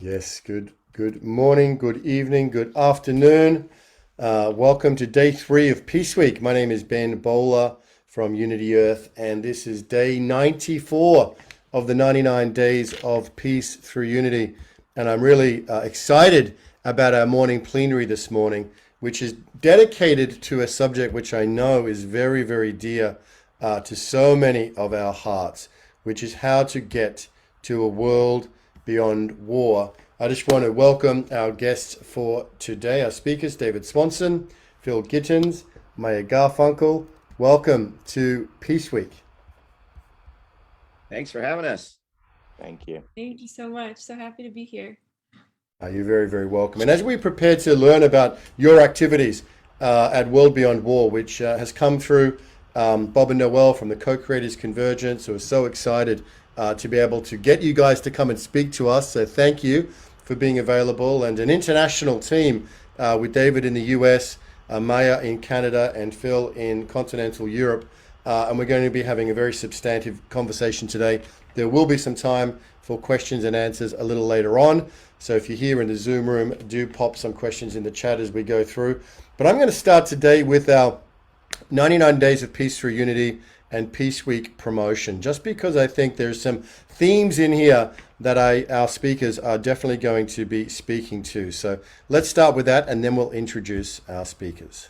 Yes, good morning, good evening, good afternoon. Welcome to day 3 of Peace Week. My name is Ben Bowler from Unity Earth, and this is day 94 of the 99 days of peace through unity. And I'm really excited about our morning plenary this morning, which is dedicated to a subject which I know is very, very dear to so many of our hearts, which is how to get to a world beyond war. I just want to welcome our guests for today, our speakers, David Swanson, Phill Gittins, Maya Garfinkel. Welcome to Peace Week. Thanks for having us. Thank you. Thank you so much. So happy to be here. You're very, very welcome. And as we prepare to learn about your activities at World Beyond War, which has come through Bob and Noel from the Co-Creators Convergence, who are so excited to be able to get you guys to come and speak to us. So thank you for being available. And an international team with David in the US, Maya in Canada, and Phill in continental Europe. And we're going to be having a very substantive conversation today. There will be some time for questions and answers a little later on. So if you're here in the Zoom room, do pop some questions in the chat as we go through. But I'm going to start today with our 99 Days of Peace Through Unity and Peace Week promotion, just because I think there's some themes in here that our speakers are definitely going to be speaking to. So let's start with that, and then we'll introduce our speakers.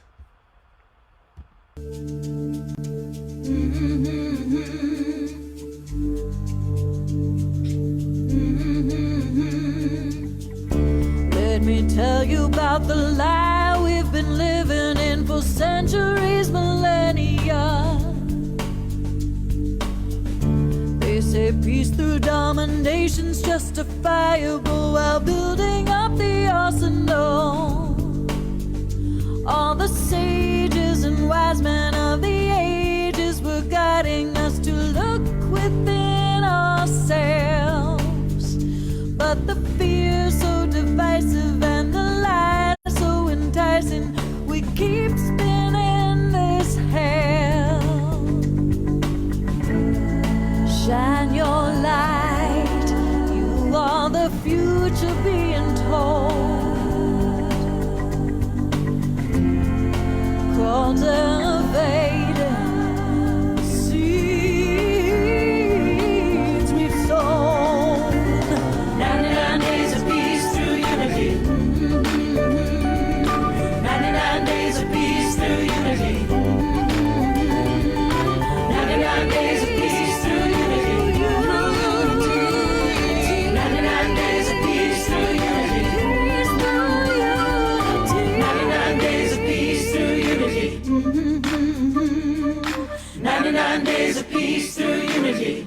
Let me tell you about the lie we've been living in for centuries, millennia. They say peace through domination's justifiable while building up the arsenal. All the sages and wise men of the ages were guiding us to look within ourselves. But the fear so divisive and the lies so enticing, we keep spinning this hell. Shine your light, you are the future being told. Call to evade the seeds we've sown. 99 days of peace through unity. 99 days of peace through unity. 99 days of peace through unity. 99 days of peace through unity. 99 days of peace through unity. 99 days of peace through unity.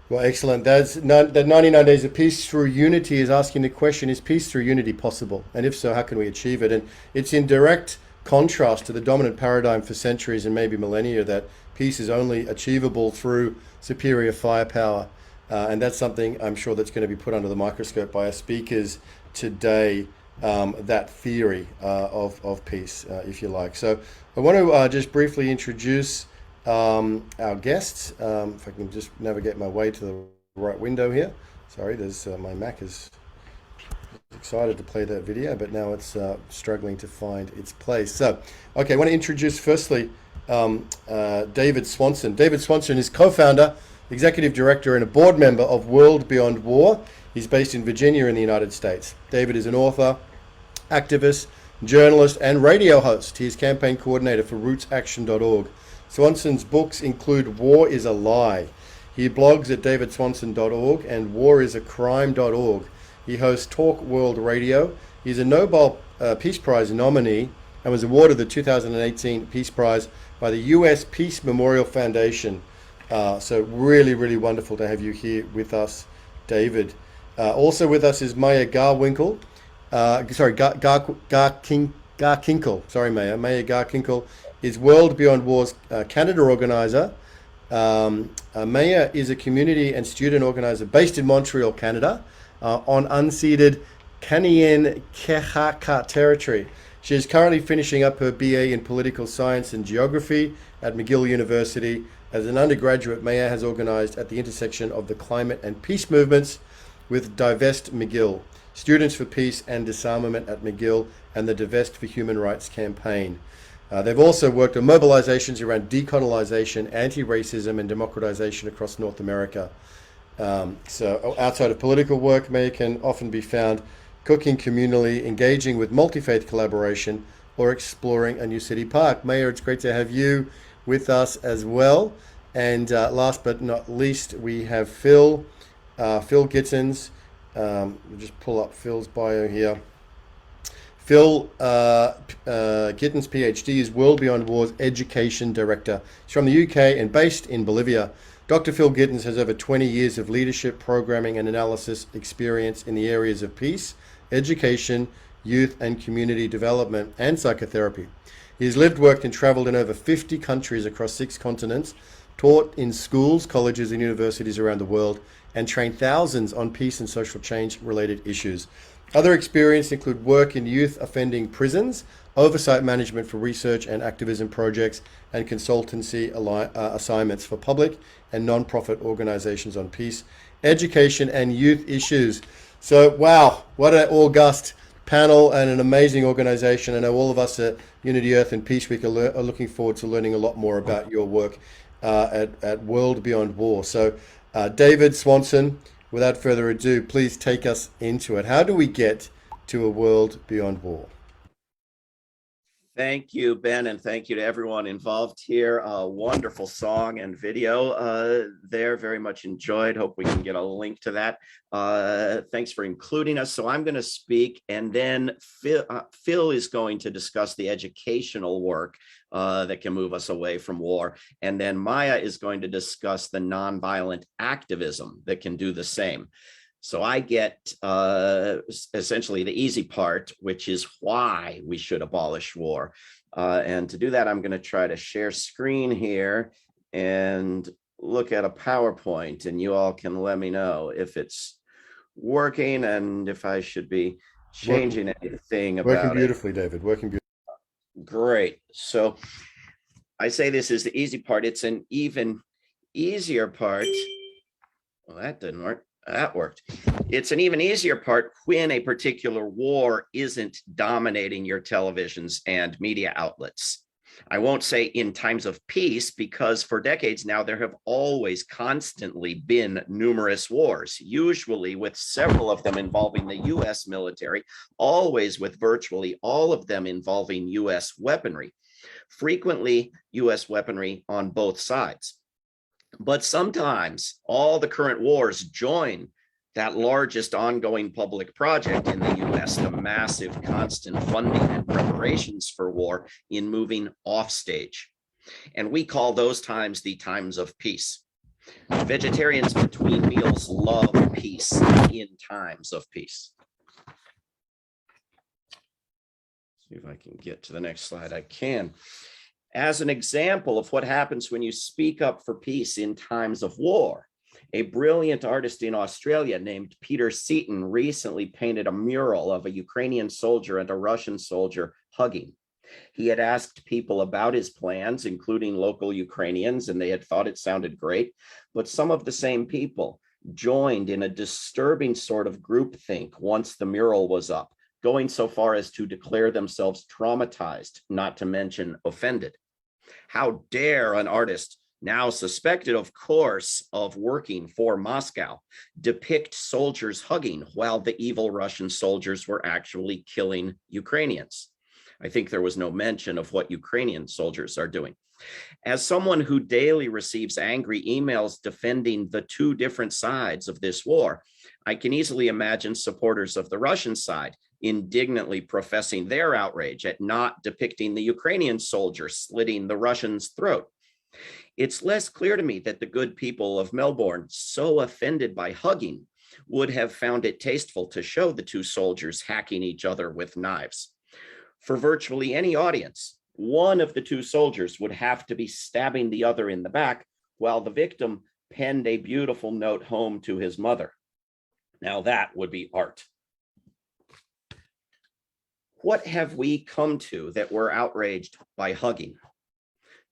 Well, excellent. That 99 Days of Peace Through Unity is asking the question, is peace through unity possible? And if so, how can we achieve it? And it's in direct contrast to the dominant paradigm for centuries and maybe millennia that peace is only achievable through superior firepower. And that's something I'm sure that's going to be put under the microscope by our speakers today, that theory of peace, if you like. So I want to just briefly introduce our guests. If I can just navigate my way to the right window here. Sorry, there's my Mac is excited to play that video, but now it's struggling to find its place. So, okay, I want to introduce firstly David Swanson. David Swanson is co-founder, executive director, and a board member of World Beyond War. He's based in Virginia in the United States. David is an author, activist, journalist, and radio host. He is campaign coordinator for rootsaction.org. Swanson's books include War is a Lie. He blogs at davidswanson.org and warisacrime.org. He hosts Talk World Radio. He's a Nobel Peace Prize nominee and was awarded the 2018 Peace Prize by the U.S. Peace Memorial Foundation. So really, really wonderful to have you here with us, David. Also with us is Maya Garfinkel. Garfinkel. Sorry, Maya Garfinkel is World Beyond War's Canada organizer, Maya is a community and student organizer based in Montreal, Canada, on unceded Canadian Kehaka territory. She is currently finishing up her BA in Political Science and Geography at McGill University. As an undergraduate, Maya has organized at the intersection of the climate and peace movements with Divest McGill, Students for Peace and Disarmament at McGill, and the Divest for Human Rights campaign. They've also worked on mobilizations around decolonization, anti-racism, and democratization across North America. So outside of political work, Maya can often be found cooking communally, engaging with multi-faith collaboration, or exploring a new city park. Maya, it's great to have you with us as well. And last but not least, we have Phill Gittins. We'll just pull up Phil's bio here. Phill Gittins, PhD, is World Beyond War's Education Director. He's from the UK and based in Bolivia. Dr. Phill Gittins has over 20 years of leadership, programming, and analysis experience in the areas of peace, education, youth and community development, and psychotherapy. He's lived, worked, and traveled in over 50 countries across 6 continents, taught in schools, colleges, and universities around the world, and trained thousands on peace and social change related issues. Other experiences include work in youth offending prisons, oversight management for research and activism projects, and consultancy assignments for public and non-profit organizations on peace, education, and youth issues. So, wow, what an august panel and an amazing organization. I know all of us at Unity Earth and Peace Week are looking forward to learning a lot more about your work at World Beyond War. So, David Swanson, without further ado, please take us into it. How do we get to a world beyond war? Thank you, Ben, and thank you to everyone involved here. Wonderful song and video there, very much enjoyed. Hope we can get a link to that. Thanks for including us. So I'm going to speak, and then Phill is going to discuss the educational work that can move us away from war. And then Maya is going to discuss the nonviolent activism that can do the same. So I get essentially the easy part, which is why we should abolish war. And to do that, I'm going to try to share screen here and look at a PowerPoint, and you all can let me know if it's working and if I should be changing anything about it. Working beautifully, David. Working beautifully. Great. So I say this is the easy part. It's an even easier part. Well, that didn't work. That worked. It's an even easier part when a particular war isn't dominating your televisions and media outlets. I won't say in times of peace, because for decades now, there have always constantly been numerous wars, usually with several of them involving the US military, always with virtually all of them involving US weaponry, frequently US weaponry on both sides. But sometimes all the current wars join that largest ongoing public project in the US, the massive constant funding and preparations for war in moving offstage. And we call those times the times of peace. Vegetarians between meals love peace in times of peace. See if I can get to the next slide. I can. As an example of what happens when you speak up for peace in times of war, a brilliant artist in Australia named Peter Seaton recently painted a mural of a Ukrainian soldier and a Russian soldier hugging. He had asked people about his plans, including local Ukrainians, and they had thought it sounded great. But some of the same people joined in a disturbing sort of groupthink once the mural was up, going so far as to declare themselves traumatized, not to mention offended. How dare an artist, now suspected, of course, of working for Moscow, depict soldiers hugging while the evil Russian soldiers were actually killing Ukrainians? I think there was no mention of what Ukrainian soldiers are doing. As someone who daily receives angry emails defending the two different sides of this war, I can easily imagine supporters of the Russian side indignantly professing their outrage at not depicting the Ukrainian soldier slitting the Russian's throat. It's less clear to me that the good people of Melbourne, so offended by hugging, would have found it tasteful to show the two soldiers hacking each other with knives. For virtually any audience, one of the two soldiers would have to be stabbing the other in the back, while the victim penned a beautiful note home to his mother. Now that would be art. What have we come to that we're outraged by hugging?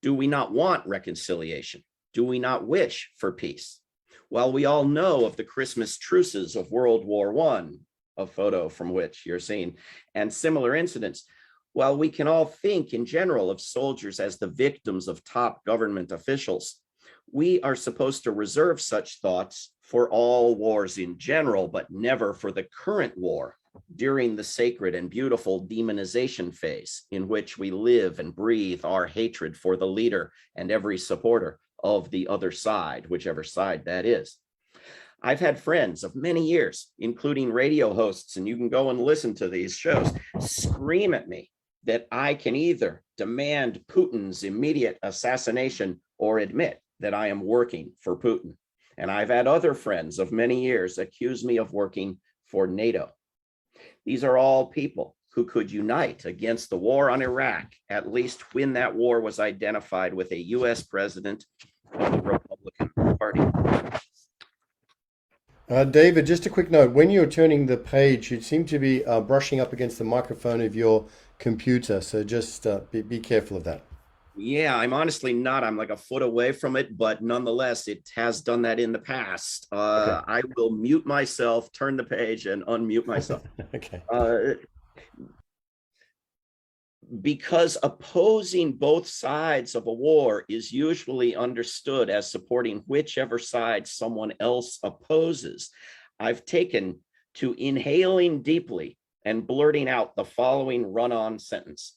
Do we not want reconciliation? Do we not wish for peace? While we all know of the Christmas truces of World War I, a photo from which you're seeing, and similar incidents, while we can all think in general of soldiers as the victims of top government officials, we are supposed to reserve such thoughts for all wars in general, but never for the current war during the sacred and beautiful demonization phase in which we live and breathe our hatred for the leader and every supporter of the other side, whichever side that is. I've had friends of many years, including radio hosts, and you can go and listen to these shows, scream at me that I can either demand Putin's immediate assassination or admit that I am working for Putin. And I've had other friends of many years accuse me of working for NATO. These are all people who could unite against the war on Iraq, at least when that war was identified with a US president of the Republican Party. David, just a quick note. When you're turning the page, you seem to be brushing up against the microphone of your computer. So just be careful of that. Yeah, I'm honestly not. I'm like a foot away from it, but nonetheless, it has done that in the past. Okay. I will mute myself, turn the page, and unmute myself. Okay. Because opposing both sides of a war is usually understood as supporting whichever side someone else opposes, I've taken to inhaling deeply and blurting out the following run-on sentence.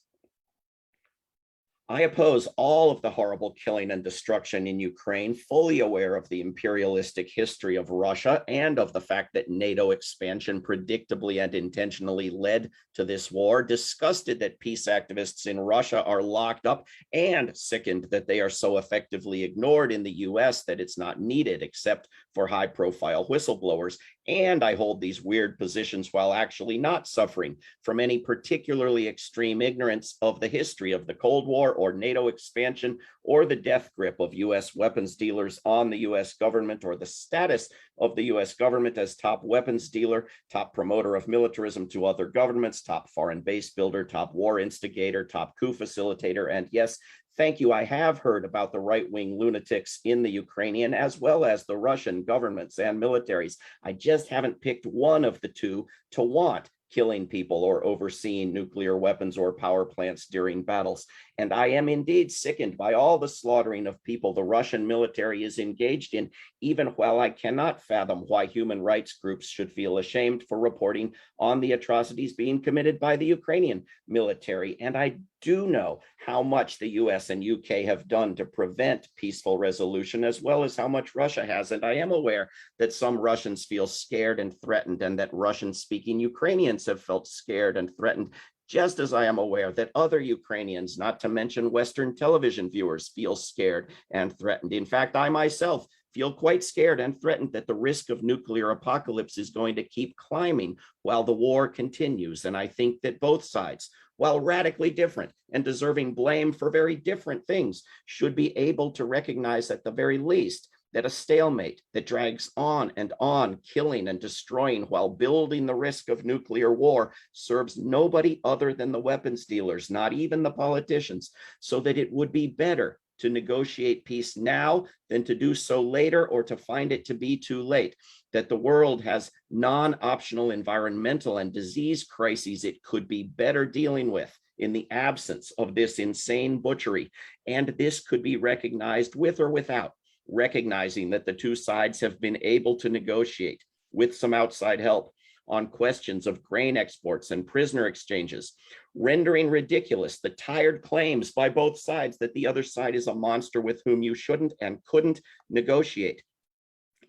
I oppose all of the horrible killing and destruction in Ukraine, fully aware of the imperialistic history of Russia and of the fact that NATO expansion predictably and intentionally led to this war, disgusted that peace activists in Russia are locked up, and sickened that they are so effectively ignored in the US that it's not needed except for high-profile whistleblowers. And I hold these weird positions while actually not suffering from any particularly extreme ignorance of the history of the Cold War or NATO expansion or the death grip of US weapons dealers on the US government or the status of the US government as top weapons dealer, top promoter of militarism to other governments, top foreign base builder, top war instigator, top coup facilitator, and yes, thank you. I have heard about the right-wing lunatics in the Ukrainian as well as the Russian governments and militaries. I just haven't picked one of the two to want killing people or overseeing nuclear weapons or power plants during battles. And I am indeed sickened by all the slaughtering of people the Russian military is engaged in, even while I cannot fathom why human rights groups should feel ashamed for reporting on the atrocities being committed by the Ukrainian military. And I do know how much the US and UK have done to prevent peaceful resolution, as well as how much Russia has. And I am aware that some Russians feel scared and threatened, and that Russian-speaking Ukrainians have felt scared and threatened, just as I am aware that other Ukrainians, not to mention Western television viewers, feel scared and threatened. In fact, I myself feel quite scared and threatened that the risk of nuclear apocalypse is going to keep climbing while the war continues. And I think that both sides, while radically different and deserving blame for very different things, should be able to recognize at the very least that a stalemate that drags on and on, killing and destroying while building the risk of nuclear war, serves nobody other than the weapons dealers, not even the politicians, so that it would be better to negotiate peace now than to do so later or to find it to be too late, that the world has non-optional environmental and disease crises it could be better dealing with in the absence of this insane butchery. And this could be recognized with or without recognizing that the two sides have been able to negotiate with some outside help on questions of grain exports and prisoner exchanges, rendering ridiculous the tired claims by both sides that the other side is a monster with whom you shouldn't and couldn't negotiate,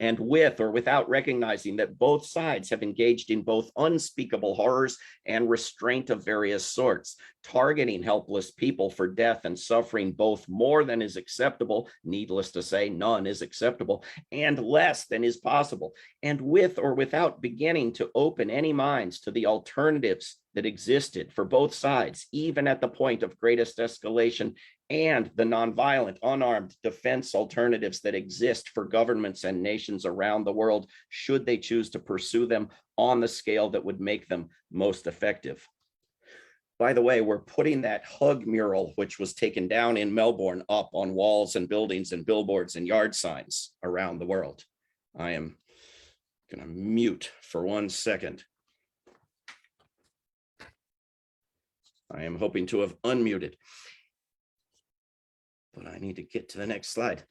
and with or without recognizing that both sides have engaged in both unspeakable horrors and restraint of various sorts, targeting helpless people for death and suffering both more than is acceptable, needless to say, none is acceptable, and less than is possible, and with or without beginning to open any minds to the alternatives that existed for both sides, even at the point of greatest escalation, and the nonviolent, unarmed defense alternatives that exist for governments and nations around the world, should they choose to pursue them on the scale that would make them most effective. By the way, we're putting that hug mural, which was taken down in Melbourne, up on walls and buildings and billboards and yard signs around the world. I am going to mute for 1 second. I am hoping to have unmuted, but I need to get to the next slide.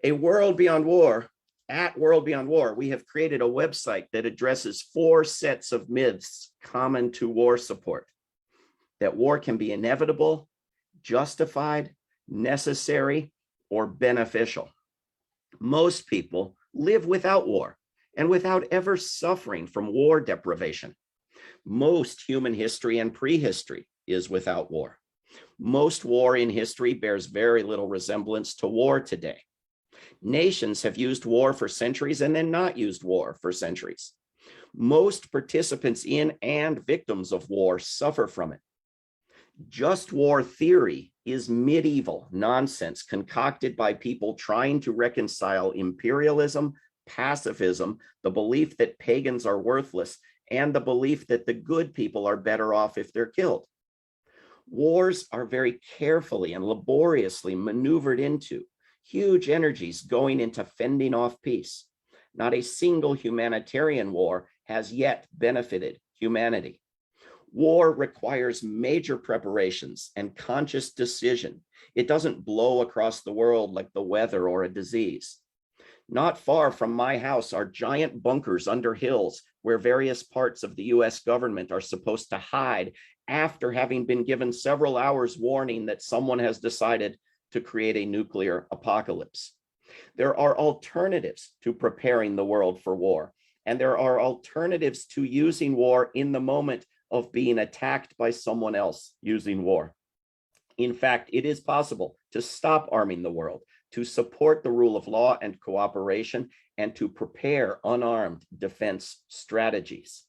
A World Beyond War, at World Beyond War, we have created a website that addresses 4 sets of myths common to war support: that war can be inevitable, justified, necessary, or beneficial. Most people live without war and without ever suffering from war deprivation. Most human history and prehistory is without war. Most war in history bears very little resemblance to war today. Nations have used war for centuries and then not used war for centuries. Most participants in and victims of war suffer from it. Just war theory is medieval nonsense concocted by people trying to reconcile imperialism, pacifism, the belief that pagans are worthless, and the belief that the good people are better off if they're killed. Wars are very carefully and laboriously maneuvered into, huge energies going into fending off peace. Not a single humanitarian war has yet benefited humanity. War requires major preparations and conscious decision. It doesn't blow across the world like the weather or a disease. Not far from my house are giant bunkers under hills where various parts of the US government are supposed to hide after having been given several hours warning that someone has decided to create a nuclear apocalypse. There are alternatives to preparing the world for war, and there are alternatives to using war in the moment of being attacked by someone else using war. In fact, it is possible to stop arming the world, to support the rule of law and cooperation, and to prepare unarmed defense strategies.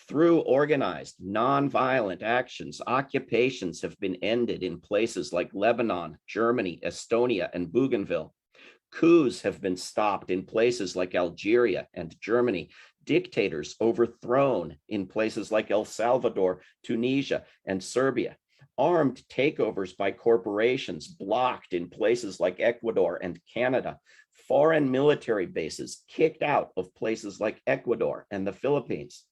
Through organized, nonviolent actions, occupations have been ended in places like Lebanon, Germany, Estonia, and Bougainville. Coups have been stopped in places like Algeria and Germany. Dictators overthrown in places like El Salvador, Tunisia, and Serbia. Armed takeovers by corporations blocked in places like Ecuador and Canada. Foreign military bases kicked out of places like Ecuador and the Philippines.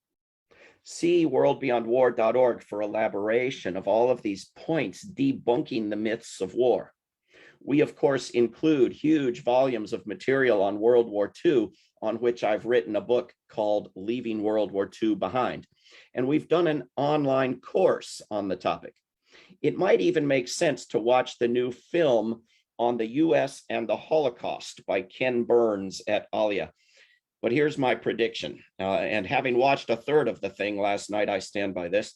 See worldbeyondwar.org for elaboration of all of these points debunking the myths of war. We, of course, include huge volumes of material on World War II, on which I've written a book called Leaving World War II Behind. And we've done an online course on the topic. It might even make sense to watch the new film on the US and the Holocaust by Ken Burns at Alia. But here's my prediction. And having watched a third of the thing last night, I stand by this.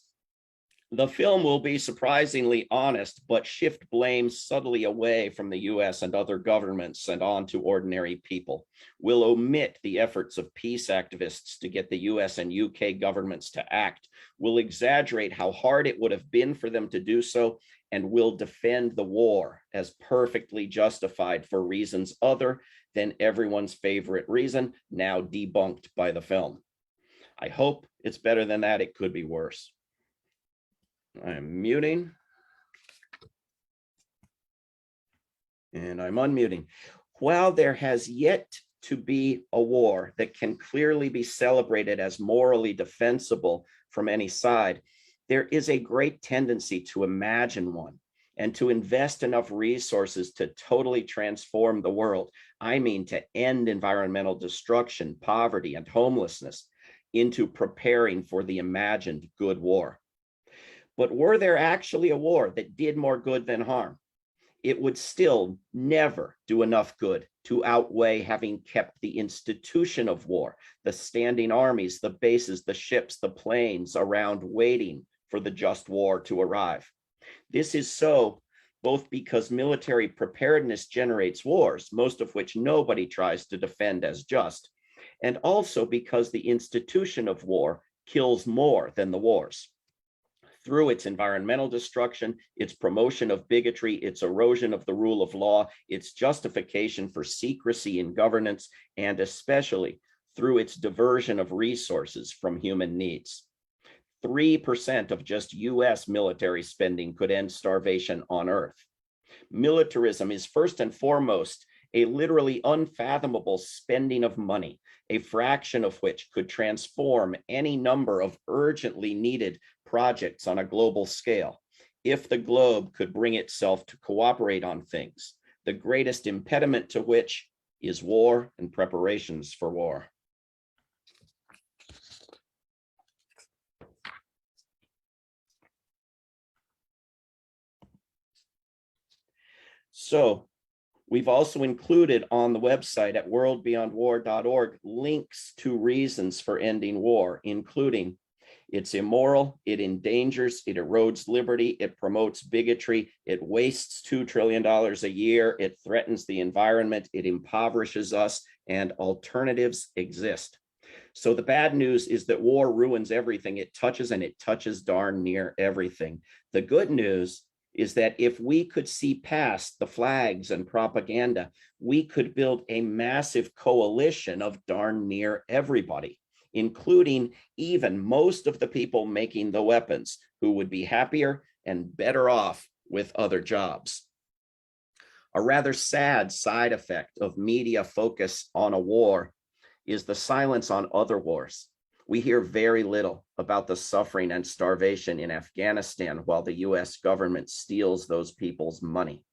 The film will be surprisingly honest, but shift blame subtly away from the US and other governments and on to ordinary people. Will omit the efforts of peace activists to get the US and UK governments to act. Will exaggerate how hard it would have been for them to do so, and will defend the war as perfectly justified for reasons other than everyone's favorite reason, now debunked by the film. I hope it's better than that. It could be worse. I'm muting. And I'm unmuting. While there has yet to be a war that can clearly be celebrated as morally defensible from any side, there is a great tendency to imagine one and to invest enough resources to totally transform the world. I mean, to end environmental destruction, poverty, and homelessness into preparing for the imagined good war. But were there actually a war that did more good than harm, it would still never do enough good to outweigh having kept the institution of war, the standing armies, the bases, the ships, the planes around waiting for the just war to arrive. This is so both because military preparedness generates wars, most of which nobody tries to defend as just, and also because the institution of war kills more than the wars. through its environmental destruction, its promotion of bigotry, its erosion of the rule of law, its justification for secrecy in governance, and especially through its diversion of resources from human needs. 3% of just US military spending could end starvation on Earth. Militarism is first and foremost a literally unfathomable spending of money, a fraction of which could transform any number of urgently needed projects on a global scale, if the globe could bring itself to cooperate on things, the greatest impediment to which is war and preparations for war. So we've also included on the website at worldbeyondwar.org links to reasons for ending war, including it's immoral, it endangers, it erodes liberty, it promotes bigotry, it wastes $2 trillion a year, it threatens the environment, it impoverishes us, and alternatives exist. So the bad news is that war ruins everything it touches, and it touches darn near everything. The good news is that if we could see past the flags and propaganda, we could build a massive coalition of darn near everybody, including even most of the people making the weapons, who would be happier and better off with other jobs. A rather sad side effect of media focus on a war is the silence on other wars. We hear very little about the suffering and starvation in Afghanistan while the US government steals those people's money.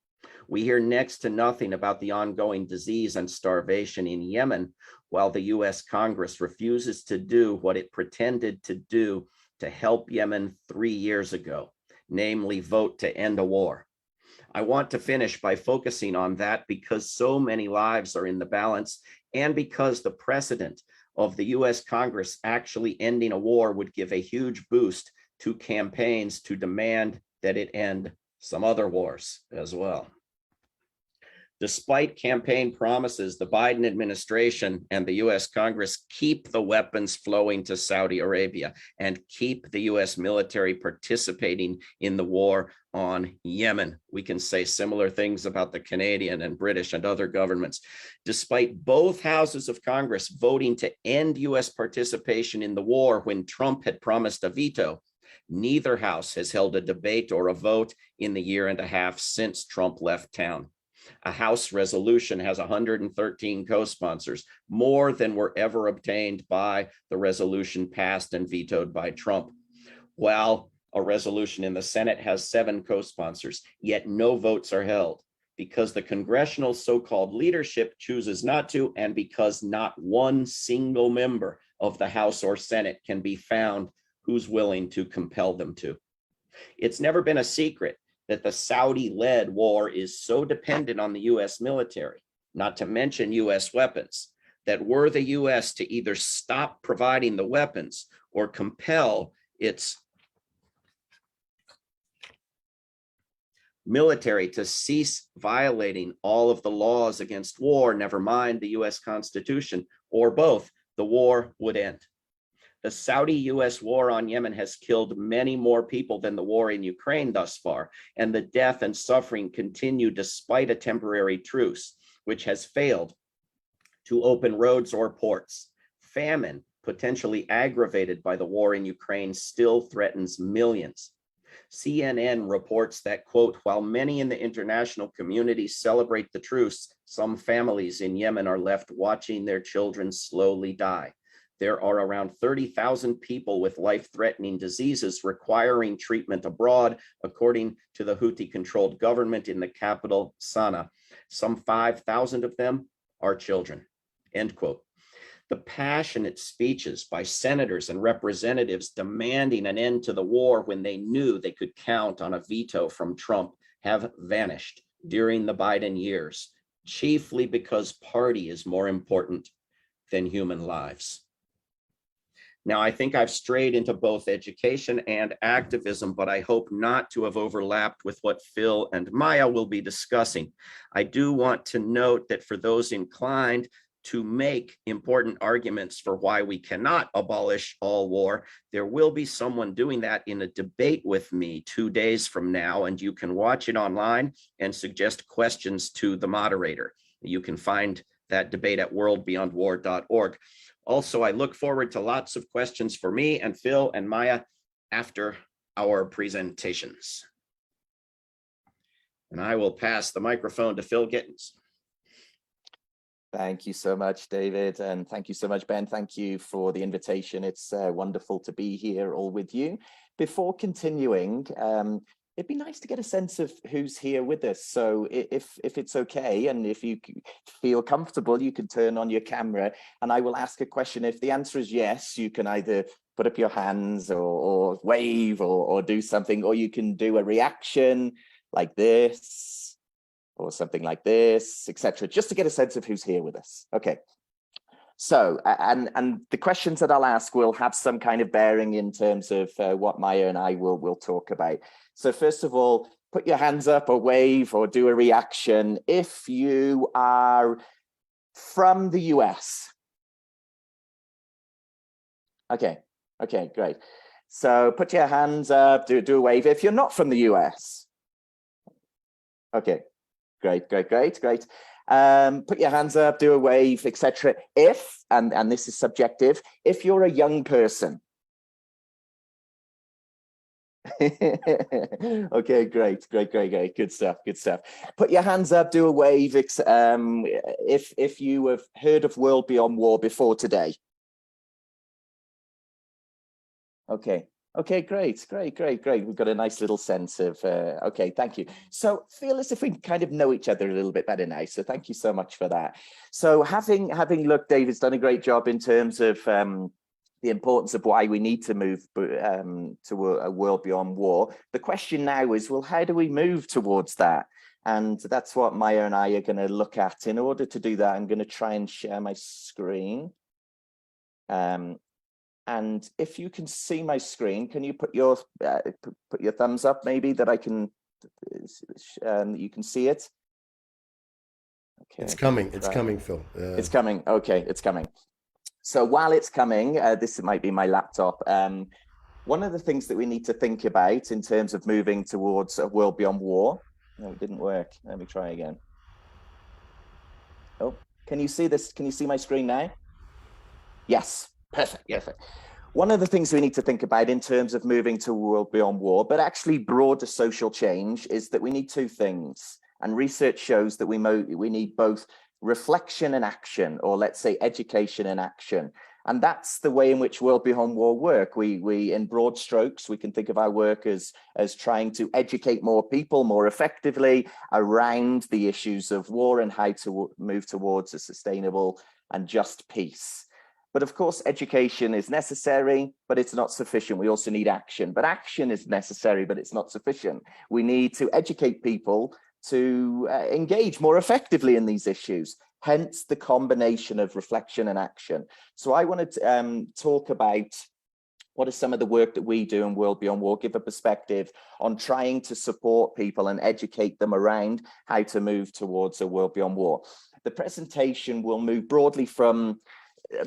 We hear next to nothing about the ongoing disease and starvation in Yemen while the US Congress refuses to do what it pretended to do to help Yemen 3 years ago, namely vote to end a war. I want to finish by focusing on that because so many lives are in the balance, and because the precedent of the US Congress actually ending a war would give a huge boost to campaigns to demand that it end some other wars as well. Despite campaign promises, the Biden administration and the US Congress keep the weapons flowing to Saudi Arabia and keep the US military participating in the war on Yemen. We can say similar things about the Canadian and British and other governments. Despite both houses of Congress voting to end US participation in the war when Trump had promised a veto, neither house has held a debate or a vote in the year and a half since Trump left town. A House resolution has 113 co-sponsors, more than were ever obtained by the resolution passed and vetoed by Trump, while a resolution in the Senate has 7 co-sponsors, yet no votes are held because the congressional so-called leadership chooses not to, and because not one single member of the House or Senate can be found who's willing to compel them to. It's never been a secret that the Saudi-led war is so dependent on the US military, not to mention US weapons, that were the US to either stop providing the weapons or compel its military to cease violating all of the laws against war, never mind the US Constitution, or both, the war would end. The Saudi-US war on Yemen has killed many more people than the war in Ukraine thus far, and the death and suffering continue despite a temporary truce, which has failed to open roads or ports. Famine, potentially aggravated by the war in Ukraine, still threatens millions. CNN reports that, quote, while many in the international community celebrate the truce, some families in Yemen are left watching their children slowly die. There are around 30,000 people with life-threatening diseases requiring treatment abroad, according to the Houthi-controlled government in the capital, Sana'a. Some 5,000 of them are children, end quote. The passionate speeches by senators and representatives demanding an end to the war when they knew they could count on a veto from Trump have vanished during the Biden years, chiefly because party is more important than human lives. Now, I think I've strayed into both education and activism, but I hope not to have overlapped with what Phill and Maya will be discussing. I do want to note that for those inclined to make important arguments for why we cannot abolish all war. There will be someone doing that in a debate with me 2 days from now, and you can watch it online and suggest questions to the moderator. You can find that debate at worldbeyondwar.org. Also, I look forward to lots of questions for me and Phill and Maya after our presentations. And I will pass the microphone to Phill Gittins. Thank you so much, David, and thank you so much, Ben. Thank you for the invitation. It's wonderful to be here all with you. Before continuing, it'd be nice to get a sense of who's here with us. So if it's okay, and if you feel comfortable, you can turn on your camera and I will ask a question. If the answer is yes, you can either put up your hands or wave or do something, or you can do a reaction like this or something like this, etc., just to get a sense of who's here with us. Okay. So, and the questions that I'll ask will have some kind of bearing in terms of what Maya and I will talk about. So first of all, put your hands up or wave or do a reaction if you are from the US. Okay, great. So put your hands up, do a wave if you're not from the US. Okay, great. Put your hands up, do a wave, etc. If, and this is subjective, if you're a young person. Okay, great, good stuff. Put your hands up, do a wave, if you have heard of World Beyond War before today. Okay, great. We've got a nice little sense of, okay, thank you. So feel as if we can kind of know each other a little bit better now. So thank you so much for that. So having looked, David's done a great job in terms of the importance of why we need to move to a world beyond war. The question now is, well, how do we move towards that? And that's what Maya and I are going to look at. In order to do that, I'm going to try and share my screen. And if you can see my screen, can you put your thumbs up maybe that I can, you can see it? Okay. It's coming, Phill. It's coming, okay, it's coming. So while it's coming, this might be my laptop. One of the things that we need to think about in terms of moving towards a world beyond war, no, it didn't work. Let me try again. Oh, can you see this? Can you see my screen now? Yes. Perfect. One of the things we need to think about in terms of moving to a world beyond war, but actually broader social change, is that we need two things. And research shows that we need both reflection and action, or let's say education and action. And that's the way in which World Beyond War work. We in broad strokes, we can think of our work as trying to educate more people more effectively around the issues of war and how to move towards a sustainable and just peace. But of course, education is necessary, but it's not sufficient. We also need action, but action is necessary, but it's not sufficient. We need to educate people to engage more effectively in these issues, hence the combination of reflection and action. So I wanted to talk about what is some of the work that we do in World Beyond War, give a perspective on trying to support people and educate them around how to move towards a world beyond war. The presentation will move broadly from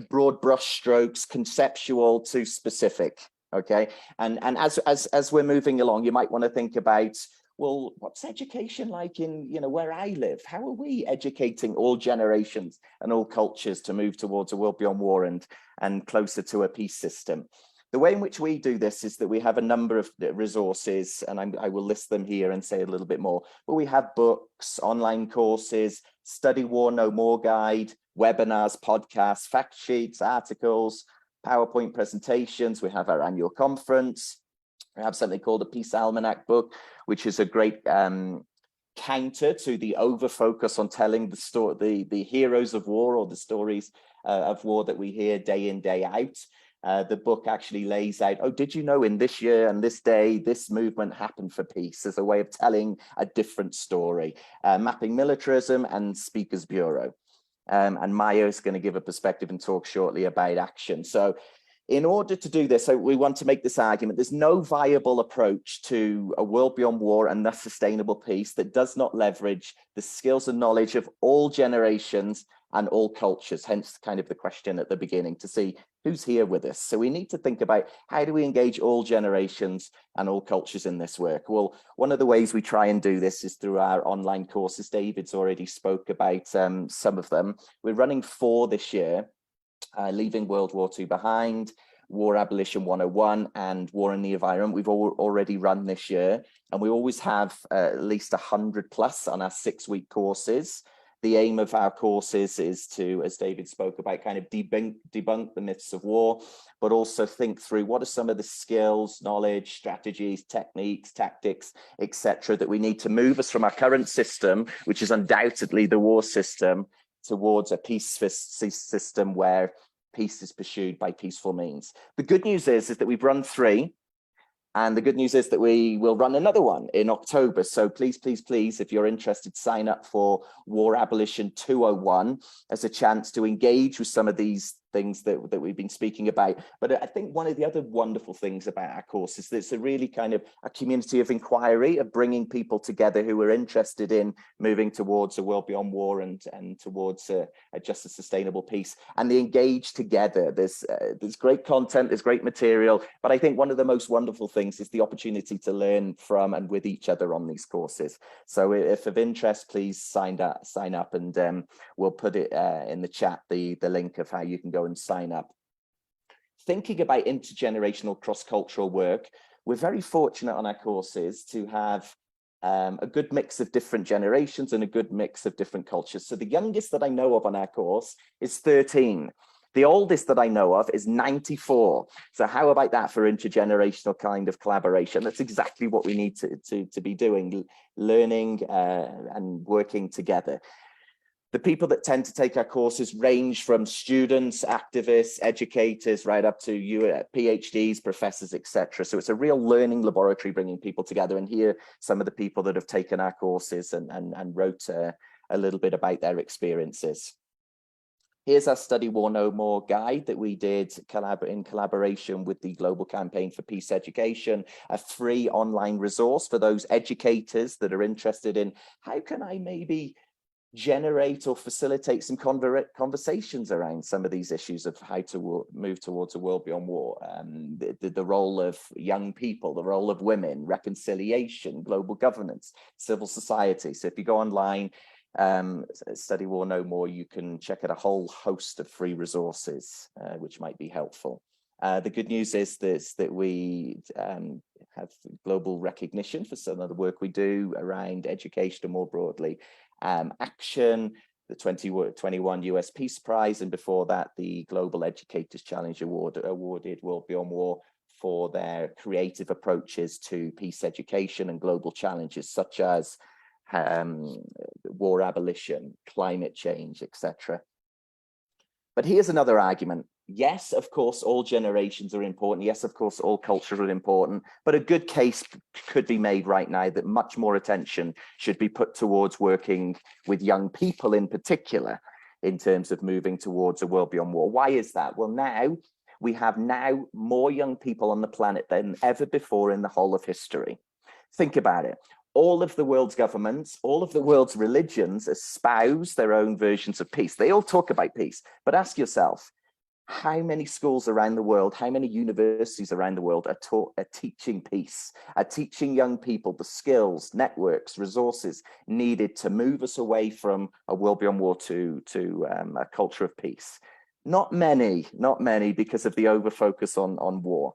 broad brush strokes, conceptual to specific, okay? And as we're moving along, you might want to think about, well, what's education like in, where I live? How are we educating all generations and all cultures to move towards a world beyond war and closer to a peace system? The way in which we do this is that we have a number of resources, and I will list them here and say a little bit more, but we have books, online courses, Study War No More guide, webinars, podcasts, fact sheets, articles, PowerPoint presentations. We have our annual conference. We have something called a Peace Almanac book, which is a great counter to the over focus on telling the story, the heroes of war, or the stories of war that we hear day in, day out. The book actually lays out, oh, did you know in this year and this day, this movement happened for peace, as a way of telling a different story, mapping militarism and Speakers Bureau. And Maya is going to give a perspective and talk shortly about action. So in order to do this, so we want to make this argument, there's no viable approach to a world beyond war and thus sustainable peace that does not leverage the skills and knowledge of all generations and all cultures, hence kind of the question at the beginning to see who's here with us. So we need to think about how do we engage all generations and all cultures in this work? Well, one of the ways we try and do this is through our online courses. David's already spoke about some of them. We're running 4 this year, Leaving World War II Behind, War Abolition 101, and War in the Environment. We've already run this year, and we always have at least 100 plus on our 6-week courses. The aim of our courses is to, as David spoke about, kind of debunk the myths of war, but also think through what are some of the skills, knowledge, strategies, techniques, tactics, etc., that we need to move us from our current system, which is undoubtedly the war system, towards a peace system where peace is pursued by peaceful means. The good news is that we've run 3. And the good news is that we will run another one in October. So please, please, please, if you're interested, sign up for War Abolition 201 as a chance to engage with some of these things that we've been speaking about. But I think one of the other wonderful things about our course is that it's a really kind of a community of inquiry, of bringing people together who are interested in moving towards a world beyond war and towards a just a sustainable peace. And they engage together. There's great content, there's great material, but I think one of the most wonderful things is the opportunity to learn from and with each other on these courses. So if of interest, please sign up, and we'll put it in the chat, the link of how you can go and sign up. Thinking about intergenerational cross-cultural work, we're very fortunate on our courses to have a good mix of different generations and a good mix of different cultures. So the youngest that I know of on our course is 13. The oldest that I know of is 94. So how about that for intergenerational kind of collaboration? That's exactly what we need to be doing, learning and working together. The people that tend to take our courses range from students, activists, educators, right up to PhDs, professors, etc. So it's a real learning laboratory bringing people together. And here, some of the people that have taken our courses and wrote a little bit about their experiences. Here's our Study War No More guide that we did in collaboration with the Global Campaign for Peace Education, a free online resource for those educators that are interested in how can I maybe generate or facilitate some conversations around some of these issues of how to move towards a world beyond war, the role of young people, the role of women, reconciliation, global governance, civil society. So if you go online, Study War No More, you can check out a whole host of free resources which might be helpful. The good news is that we have global recognition for some of the work we do around education and more broadly. Action, the 2021 US Peace Prize, and before that, the Global Educators Challenge Award awarded World Beyond War for their creative approaches to peace education and global challenges such as war abolition, climate change, etc. But here's another argument. Yes, of course, all generations are important. Yes, of course, all cultures are important. But a good case could be made right now that much more attention should be put towards working with young people in particular in terms of moving towards a world beyond war. Why is that? Well, now we have more young people on the planet than ever before in the whole of history. Think about it. All of the world's governments, all of the world's religions espouse their own versions of peace. They all talk about peace, but ask yourself, how many schools around the world, how many universities around the world are teaching peace, are teaching young people the skills, networks, resources needed to move us away from a world beyond war to a culture of peace? Not many, because of the overfocus on war.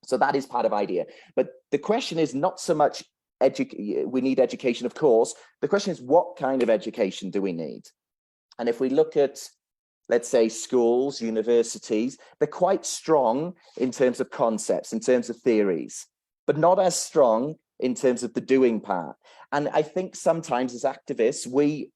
So that is part of idea. But the question is not so much we need education, of course. The question is, what kind of education do we need? And if we look at, let's say, schools, universities, they're quite strong in terms of concepts, in terms of theories, but not as strong in terms of the doing part. And I think sometimes as activists, we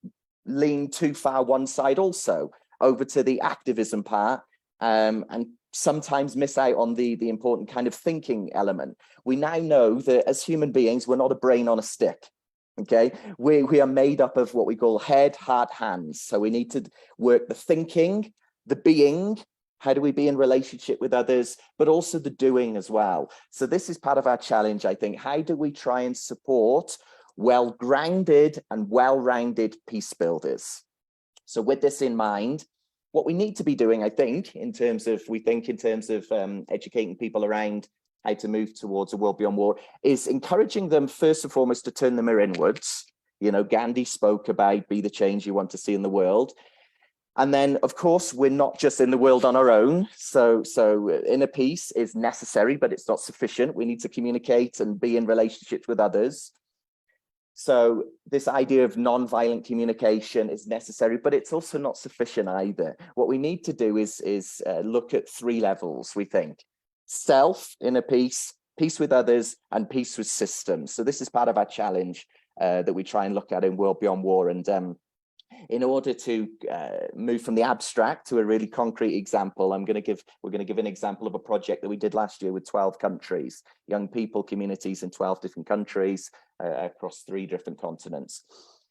lean too far one side also, over to the activism part, and sometimes miss out on the important kind of thinking element. We now know that as human beings, we're not a brain on a stick. Okay, we are made up of what we call head, heart, hands. So we need to work the thinking, the being, how do we be in relationship with others, but also the doing as well. So this is part of our challenge, I think. How do we try and support well-grounded and well-rounded peace builders? So with this in mind, what we need to be doing, I think, in terms of educating people around how to move towards a world beyond war, is encouraging them first and foremost to turn the mirror inwards. You know, Gandhi spoke about be the change you want to see in the world. And then, of course, we're not just in the world on our own. So inner peace is necessary, but it's not sufficient. We need to communicate and be in relationships with others. So this idea of non-violent communication is necessary, but it's also not sufficient either. What we need to do is look at three levels, we think. Self, inner peace, peace with others, and peace with systems. So this is part of our challenge that we try and look at in World Beyond War. And in order to move from the abstract to a really concrete example, we're going to give an example of a project that we did last year with 12 countries, young people, communities in 12 different countries across 3 different continents.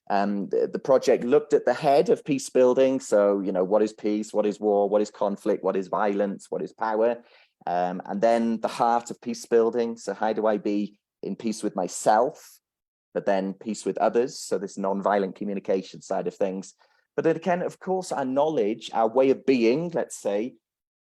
The project looked at the head of peace building. So, you know, what is peace? What is war? What is conflict? What is violence? What is power? And then the heart of peace building. So how do I be in peace with myself, but then peace with others? So this non-violent communication side of things. But then again, of course, our knowledge, our way of being, let's say,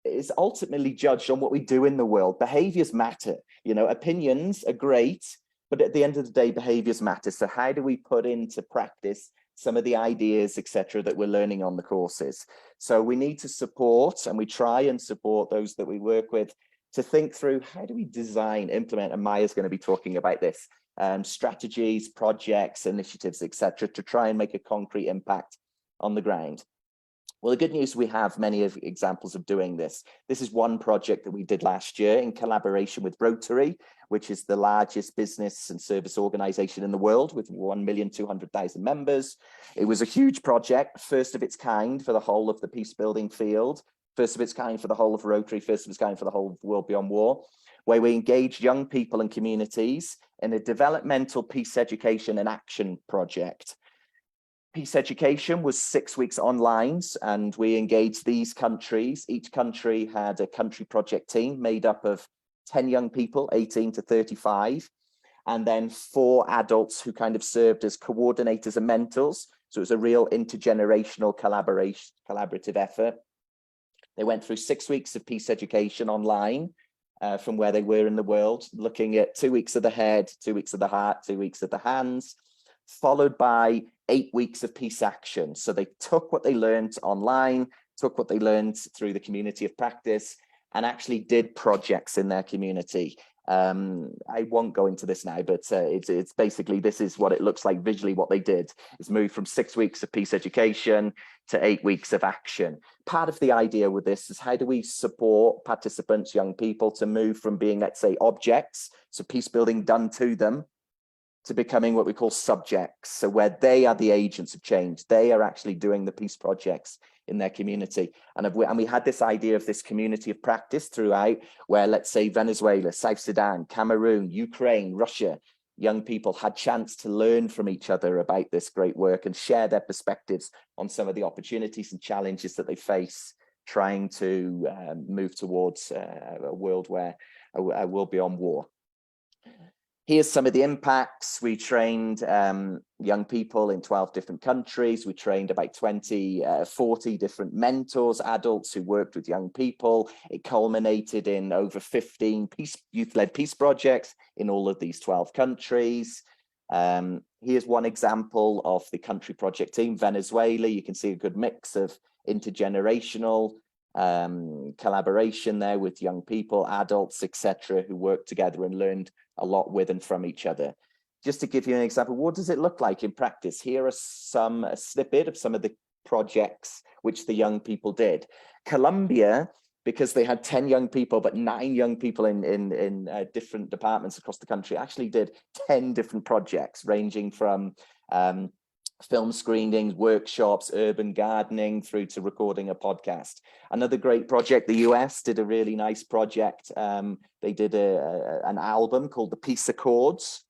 is ultimately judged on what we do in the world. Behaviors matter. You know, opinions are great, but at the end of the day, behaviors matter. So how do we put into practice some of the ideas, etc., that we're learning on the courses? So we need to support, and we try and support those that we work with to think through how do we design, implement, and Maya's going to be talking about this, strategies, projects, initiatives, etc., to try and make a concrete impact on the ground. Well, the good news, we have many examples of doing this. This is one project that we did last year in collaboration with Rotary, which is the largest business and service organization in the world with 1,200,000 members. It was a huge project, first of its kind for the whole of the peace building field, first of its kind for the whole of Rotary, first of its kind for the whole of World Beyond War, where we engaged young people and communities in a developmental peace education and action project. Peace education was 6 weeks online, and we engaged these countries. Each country had a country project team made up of 10 young people, 18 to 35, and then 4 adults who kind of served as coordinators and mentors. So it was a real intergenerational collaborative effort. They went through 6 weeks of peace education online from where they were in the world, looking at 2 weeks of the head, 2 weeks of the heart, 2 weeks of the hands, followed by 8 weeks of peace action. So they took what they learned online, took what they learned through the community of practice, and actually did projects in their community. I won't go into this now, but it's basically, this is what it looks like visually. What they did is move from 6 weeks of peace education to 8 weeks of action. Part of the idea with this is how do we support participants, young people, to move from being, let's say, objects, so peace building done to them, to becoming what we call subjects. So where they are the agents of change, they are actually doing the peace projects in their community. And we had this idea of this community of practice throughout, where, let's say, Venezuela, South Sudan, Cameroon, Ukraine, Russia, young people had chance to learn from each other about this great work and share their perspectives on some of the opportunities and challenges that they face trying to move towards a world where a world beyond war. Here's some of the impacts. We trained young people in 12 different countries. We trained about 40 different mentors, adults who worked with young people. It culminated in over 15 youth-led peace projects in all of these 12 countries. Here's one example of the country project team, Venezuela. You can see a good mix of intergenerational collaboration there with young people, adults, etc., who worked together and learned a lot with and from each other. Just to give you an example, what does it look like in practice? Here are a snippet of some of the projects which the young people did. Colombia, because they had 10 young people, but 9 young people in different departments across the country, actually did 10 different projects, ranging from film screenings, workshops, urban gardening, through to recording a podcast. Another great project, the US did a really nice project. They did an album called The Peace Accords,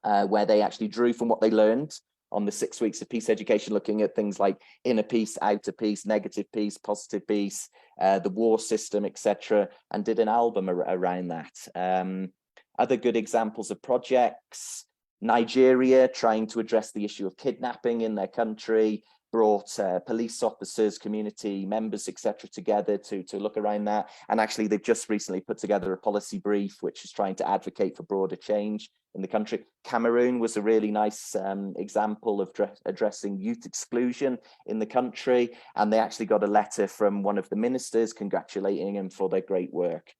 where they actually drew from what they learned on the 6 weeks of peace education, looking at things like inner peace, outer peace, negative peace, positive peace, the war system, etc., and did an album around that. Other good examples of projects: Nigeria trying to address the issue of kidnapping in their country, brought police officers, community members, etc., together to look around that. And actually, they've just recently put together a policy brief, which is trying to advocate for broader change in the country. Cameroon was a really nice example of addressing youth exclusion in the country. And they actually got a letter from one of the ministers congratulating them for their great work.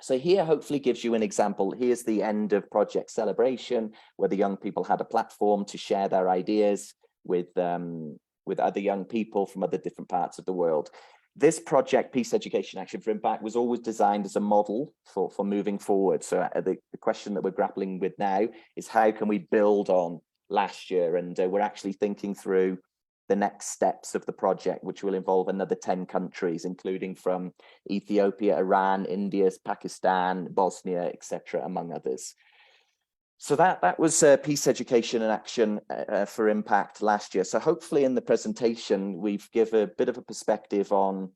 So here hopefully gives you an example. Here's the end of Project Celebration, where the young people had a platform to share their ideas with other young people from other different parts of the world. This project, Peace Education Action for Impact, was always designed as a model for moving forward. So the question that we're grappling with now is how can we build on last year? And we're actually thinking through the next steps of the project, which will involve another 10 countries, including from Ethiopia, Iran, India, Pakistan, Bosnia, etc., among others. So that was Peace Education and Action for Impact last year. So hopefully in the presentation, we've given a bit of a perspective on,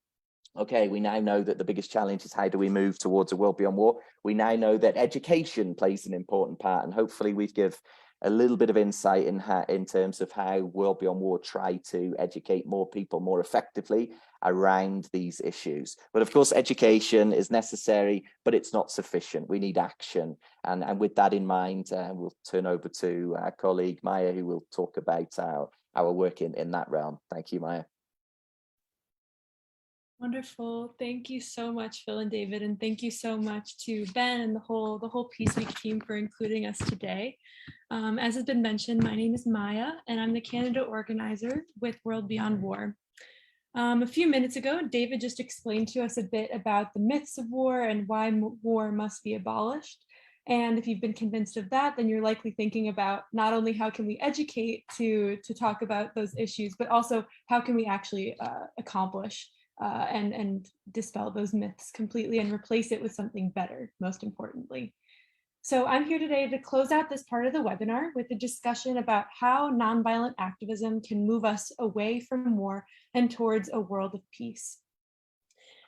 okay, we now know that the biggest challenge is how do we move towards a world beyond war? We now know that education plays an important part, and hopefully we've given a little bit of insight in terms of how World Beyond War try to educate more people more effectively around these issues. But of course, education is necessary, but it's not sufficient. We need action. And with that in mind, we'll turn over to our colleague Maya, who will talk about our work in that realm. Thank you, Maya. Wonderful. Thank you so much, Phill and David, and thank you so much to Ben and the whole Peace Week team for including us today. As has been mentioned, my name is Maya, and I'm the Canada organizer with World Beyond War. A few minutes ago, David just explained to us a bit about the myths of war and why war must be abolished. And if you've been convinced of that, then you're likely thinking about not only how can we educate to talk about those issues, but also how can we actually accomplish and dispel those myths completely and replace it with something better, most importantly. So I'm here today to close out this part of the webinar with a discussion about how nonviolent activism can move us away from war and towards a world of peace.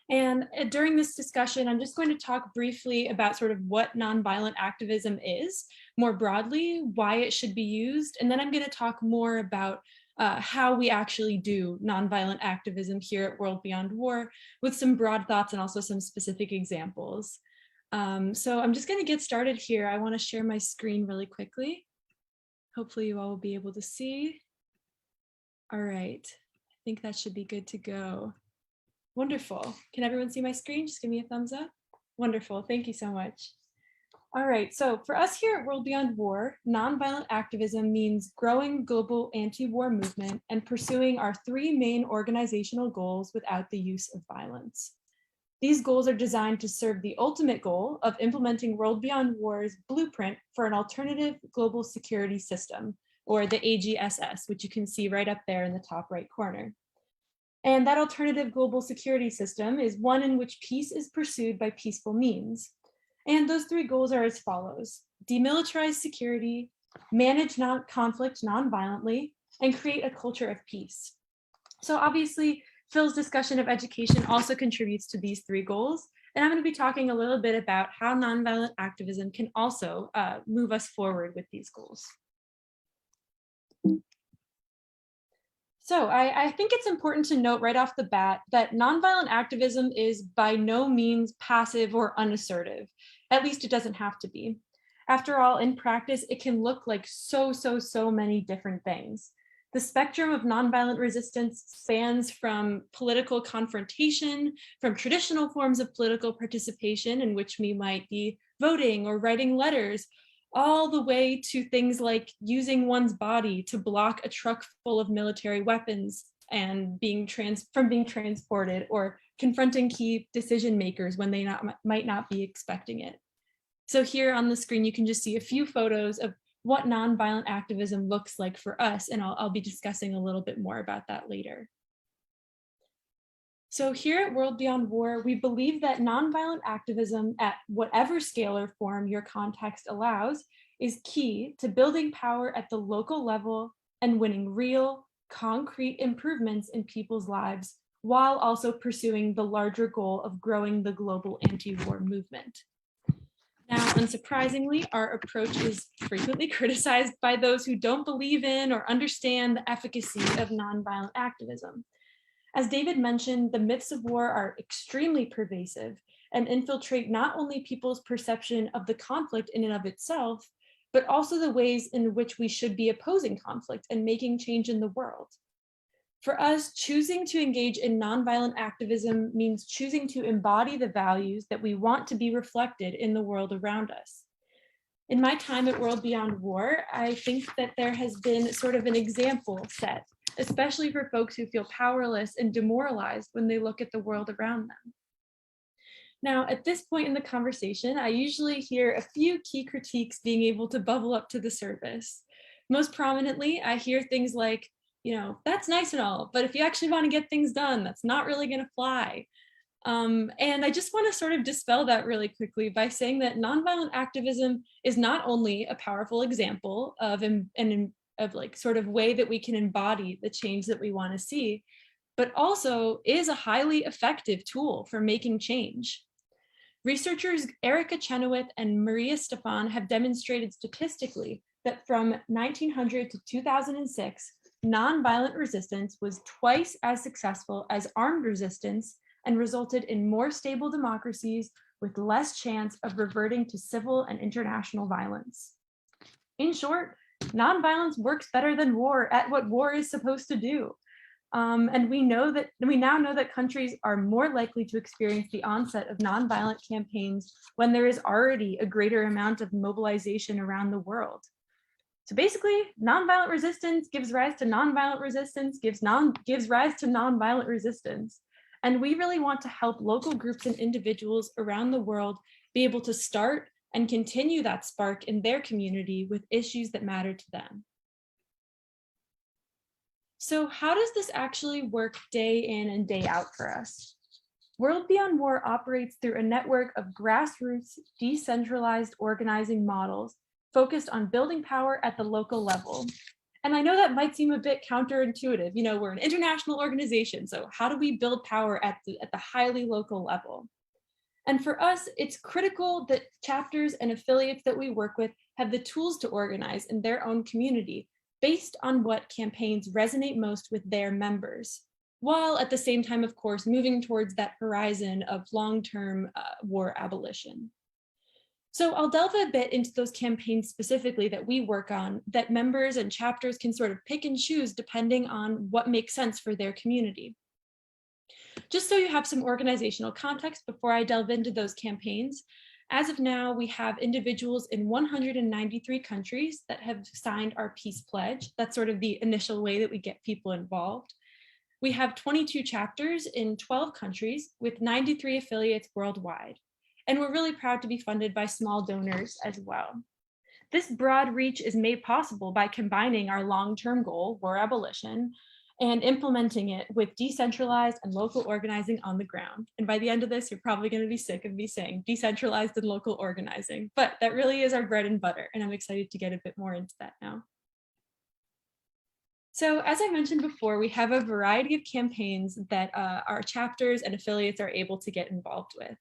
And during this discussion, I'm just going to talk briefly about sort of what nonviolent activism is, more broadly, why it should be used, and then I'm going to talk more about how we actually do nonviolent activism here at World Beyond War with some broad thoughts and also some specific examples. So I'm just going to get started here. I want to share my screen really quickly. Hopefully you all will be able to see. All right, I think that should be good to go. Wonderful. Can everyone see my screen? Just give me a thumbs up. Wonderful. Thank you so much. All right, so for us here at World Beyond War, nonviolent activism means growing global anti-war movement and pursuing our three main organizational goals without the use of violence. These goals are designed to serve the ultimate goal of implementing World Beyond War's blueprint for an alternative global security system, or the AGSS, which you can see right up there in the top right corner. And that alternative global security system is one in which peace is pursued by peaceful means. And those three goals are as follows: demilitarize security, manage conflict non-violently, and create a culture of peace. So obviously, Phil's discussion of education also contributes to these three goals. And I'm going to be talking a little bit about how nonviolent activism can also move us forward with these goals. So I think it's important to note right off the bat that nonviolent activism is by no means passive or unassertive. At least it doesn't have to be. After all, in practice, it can look like so many different things. The spectrum of nonviolent resistance spans from political confrontation, from traditional forms of political participation in which we might be voting or writing letters, all the way to things like using one's body to block a truck full of military weapons and being transported, or confronting key decision makers when they might not be expecting it. So here on the screen, you can just see a few photos of what nonviolent activism looks like for us, and I'll be discussing a little bit more about that later. So here at World Beyond War, we believe that nonviolent activism at whatever scale or form your context allows is key to building power at the local level and winning real, concrete improvements in people's lives, while also pursuing the larger goal of growing the global anti-war movement. Now, unsurprisingly, our approach is frequently criticized by those who don't believe in or understand the efficacy of nonviolent activism. As David mentioned, the myths of war are extremely pervasive and infiltrate not only people's perception of the conflict in and of itself, but also the ways in which we should be opposing conflict and making change in the world. For us, choosing to engage in nonviolent activism means choosing to embody the values that we want to be reflected in the world around us. In my time at World Beyond War, I think that there has been sort of an example set, especially for folks who feel powerless and demoralized when they look at the world around them. Now, at this point in the conversation, I usually hear a few key critiques being able to bubble up to the surface. Most prominently, I hear things like, that's nice and all, but if you actually want to get things done, that's not really going to fly. And I just want to sort of dispel that really quickly by saying that nonviolent activism is not only a powerful example of sort of way that we can embody the change that we want to see, but also is a highly effective tool for making change. Researchers Erica Chenoweth and Maria Stefan have demonstrated statistically that from 1900 to 2006, nonviolent resistance was twice as successful as armed resistance and resulted in more stable democracies with less chance of reverting to civil and international violence. In short, nonviolence works better than war at what war is supposed to do. And we now know that countries are more likely to experience the onset of nonviolent campaigns when there is already a greater amount of mobilization around the world. So basically, nonviolent resistance gives rise to nonviolent resistance, gives rise to nonviolent resistance. And we really want to help local groups and individuals around the world be able to start and continue that spark in their community with issues that matter to them. So how does this actually work day in and day out for us? World Beyond War operates through a network of grassroots, decentralized organizing models focused on building power at the local level. And I know that might seem a bit counterintuitive. We're an international organization, so how do we build power at the highly local level? And for us, it's critical that chapters and affiliates that we work with have the tools to organize in their own community based on what campaigns resonate most with their members, while at the same time, of course, moving towards that horizon of long-term war abolition. So I'll delve a bit into those campaigns specifically that we work on that members and chapters can sort of pick and choose depending on what makes sense for their community. Just so you have some organizational context before I delve into those campaigns, as of now, we have individuals in 193 countries that have signed our peace pledge. That's sort of the initial way that we get people involved. We have 22 chapters in 12 countries with 93 affiliates worldwide. And we're really proud to be funded by small donors as well. This broad reach is made possible by combining our long-term goal, war abolition, and implementing it with decentralized and local organizing on the ground. And by the end of this, you're probably going to be sick of me saying decentralized and local organizing, but that really is our bread and butter, and I'm excited to get a bit more into that now. So as I mentioned before, we have a variety of campaigns that our chapters and affiliates are able to get involved with.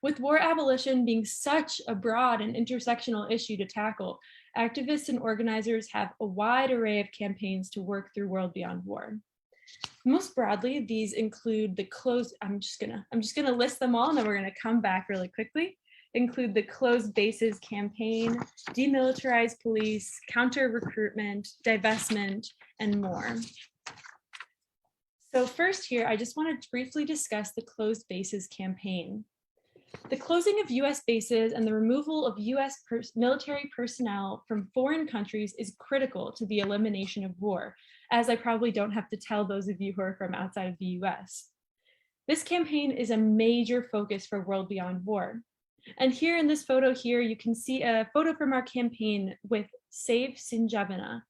With war abolition being such a broad and intersectional issue to tackle, activists and organizers have a wide array of campaigns to work through World Beyond War. Most broadly, these include the closed, I'm just gonna list them all and then we're gonna come back really quickly. Include the Closed Bases campaign, Demilitarized Police, Counter Recruitment, Divestment, and more. So first here, I just want to briefly discuss the Closed Bases campaign. The closing of US bases and the removal of US military personnel from foreign countries is critical to the elimination of war, as I probably don't have to tell those of you who are from outside of the US. This campaign is a major focus for World Beyond War. And here in this photo here, you can see a photo from our campaign with Save Sinjavana,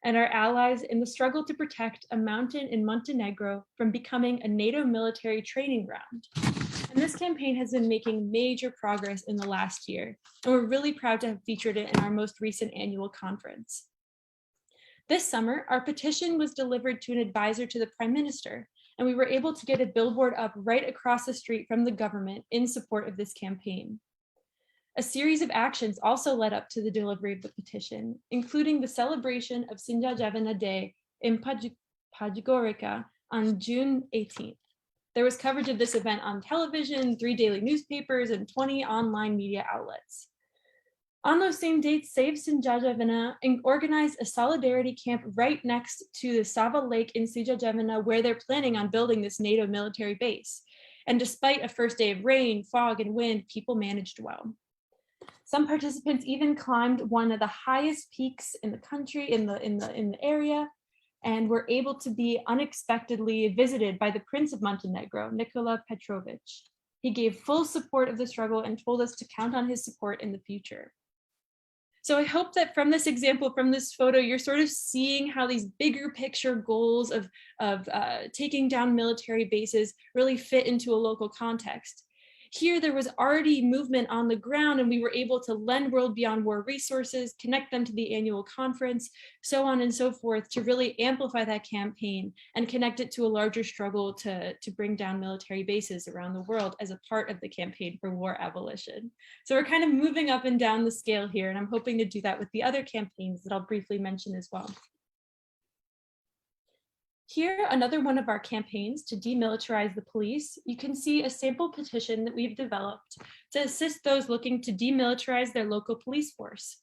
and our allies in the struggle to protect a mountain in Montenegro from becoming a NATO military training ground. And this campaign has been making major progress in the last year, and we're really proud to have featured it in our most recent annual conference. This summer, our petition was delivered to an advisor to the Prime Minister, and we were able to get a billboard up right across the street from the government in support of this campaign. A series of actions also led up to the delivery of the petition, including the celebration of Sinjajavana Day in Podgorica on June 18th. There was coverage of this event on television, 3 daily newspapers, and 20 online media outlets. On those same dates, Save Sinjajavana organized a solidarity camp right next to the Sava Lake in Sinjajavana, where they're planning on building this NATO military base. And despite a first day of rain, fog, and wind, people managed well. Some participants even climbed one of the highest peaks in the country, in the area, and were able to be unexpectedly visited by the Prince of Montenegro, Nikola Petrovich. He gave full support of the struggle and told us to count on his support in the future. So I hope that from this example, from this photo, you're sort of seeing how these bigger picture goals of taking down military bases really fit into a local context. Here, there was already movement on the ground, and we were able to lend World Beyond War resources, connect them to the annual conference, so on and so forth, to really amplify that campaign and connect it to a larger struggle to bring down military bases around the world as a part of the campaign for war abolition. So we're kind of moving up and down the scale here, and I'm hoping to do that with the other campaigns that I'll briefly mention as well. Here, another one of our campaigns to demilitarize the police. You can see a sample petition that we've developed to assist those looking to demilitarize their local police force.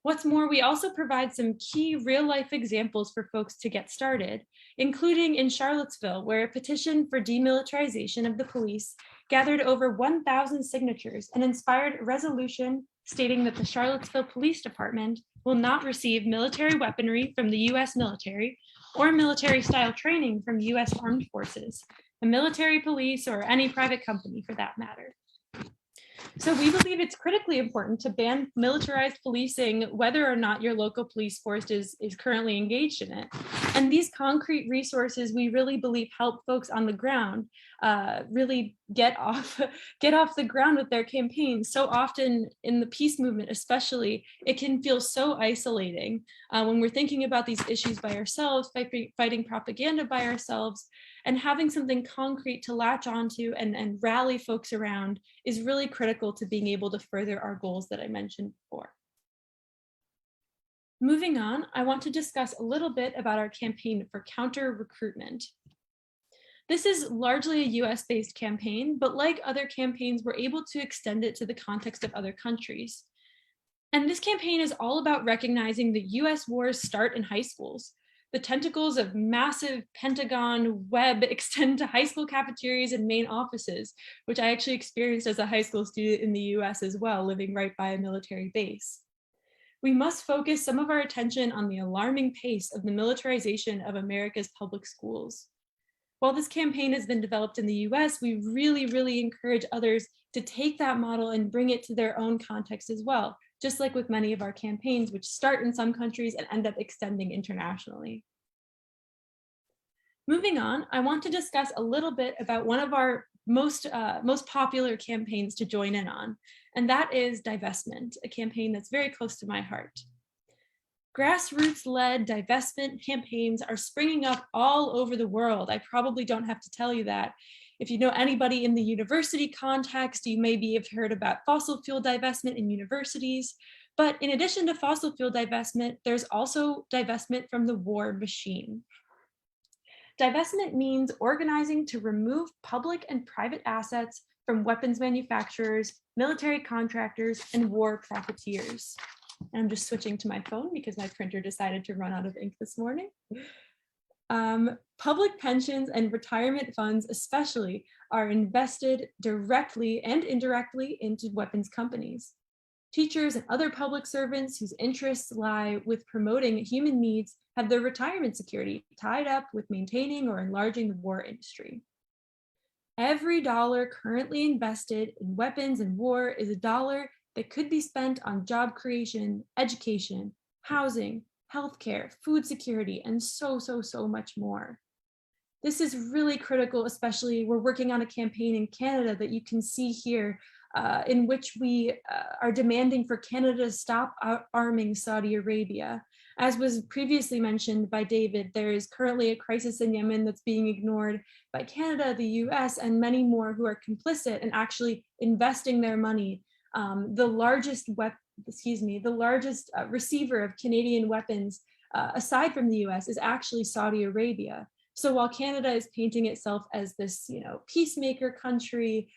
What's more, we also provide some key real-life examples for folks to get started, including in Charlottesville, where a petition for demilitarization of the police gathered over 1,000 signatures and inspired a resolution stating that the Charlottesville Police Department will not receive military weaponry from the US military or military-style training from US Armed Forces, the military police, or any private company for that matter. So we believe it's critically important to ban militarized policing, whether or not your local police force is currently engaged in it. And these concrete resources, we really believe, help folks on the ground really get off the ground with their campaigns. So often in the peace movement, especially, it can feel so isolating when we're thinking about these issues by ourselves, fighting propaganda by ourselves, and having something concrete to latch onto and rally folks around is really critical to being able to further our goals that I mentioned before. Moving on, I want to discuss a little bit about our campaign for counter-recruitment. This is largely a US-based campaign, but like other campaigns, we're able to extend it to the context of other countries. And this campaign is all about recognizing that US wars start in high schools. The tentacles of massive Pentagon web extend to high school cafeterias and main offices, which I actually experienced as a high school student in the US as well, living right by a military base. We must focus some of our attention on the alarming pace of the militarization of America's public schools. While this campaign has been developed in the US, we really encourage others to take that model and bring it to their own context as well, just like with many of our campaigns, which start in some countries and end up extending internationally. Moving on, I want to discuss a little bit about one of our most popular campaigns to join in on, and that is divestment, a campaign that's very close to my heart. Grassroots-led divestment campaigns are springing up all over the world. I probably don't have to tell you that. If you know anybody in the university context, you maybe have heard about fossil fuel divestment in universities. But in addition to fossil fuel divestment, there's also divestment from the war machine. Divestment means organizing to remove public and private assets from weapons manufacturers, military contractors, and war profiteers. And I'm just switching to my phone because my printer decided to run out of ink this morning. Public pensions and retirement funds especially are invested directly and indirectly into weapons companies. Teachers and other public servants whose interests lie with promoting human needs have their retirement security tied up with maintaining or enlarging the war industry. Every dollar currently invested in weapons and war is a dollar that could be spent on job creation, education, housing, healthcare, food security, and so much more. This is really critical, especially we're working on a campaign in Canada that you can see here in which we are demanding for Canada to stop arming Saudi Arabia. As was previously mentioned by David, there is currently a crisis in Yemen that's being ignored by Canada, the US, and many more who are complicit in actually investing their money. The largest receiver of Canadian weapons, aside from the US, is actually Saudi Arabia. So while Canada is painting itself as this, peacemaker country,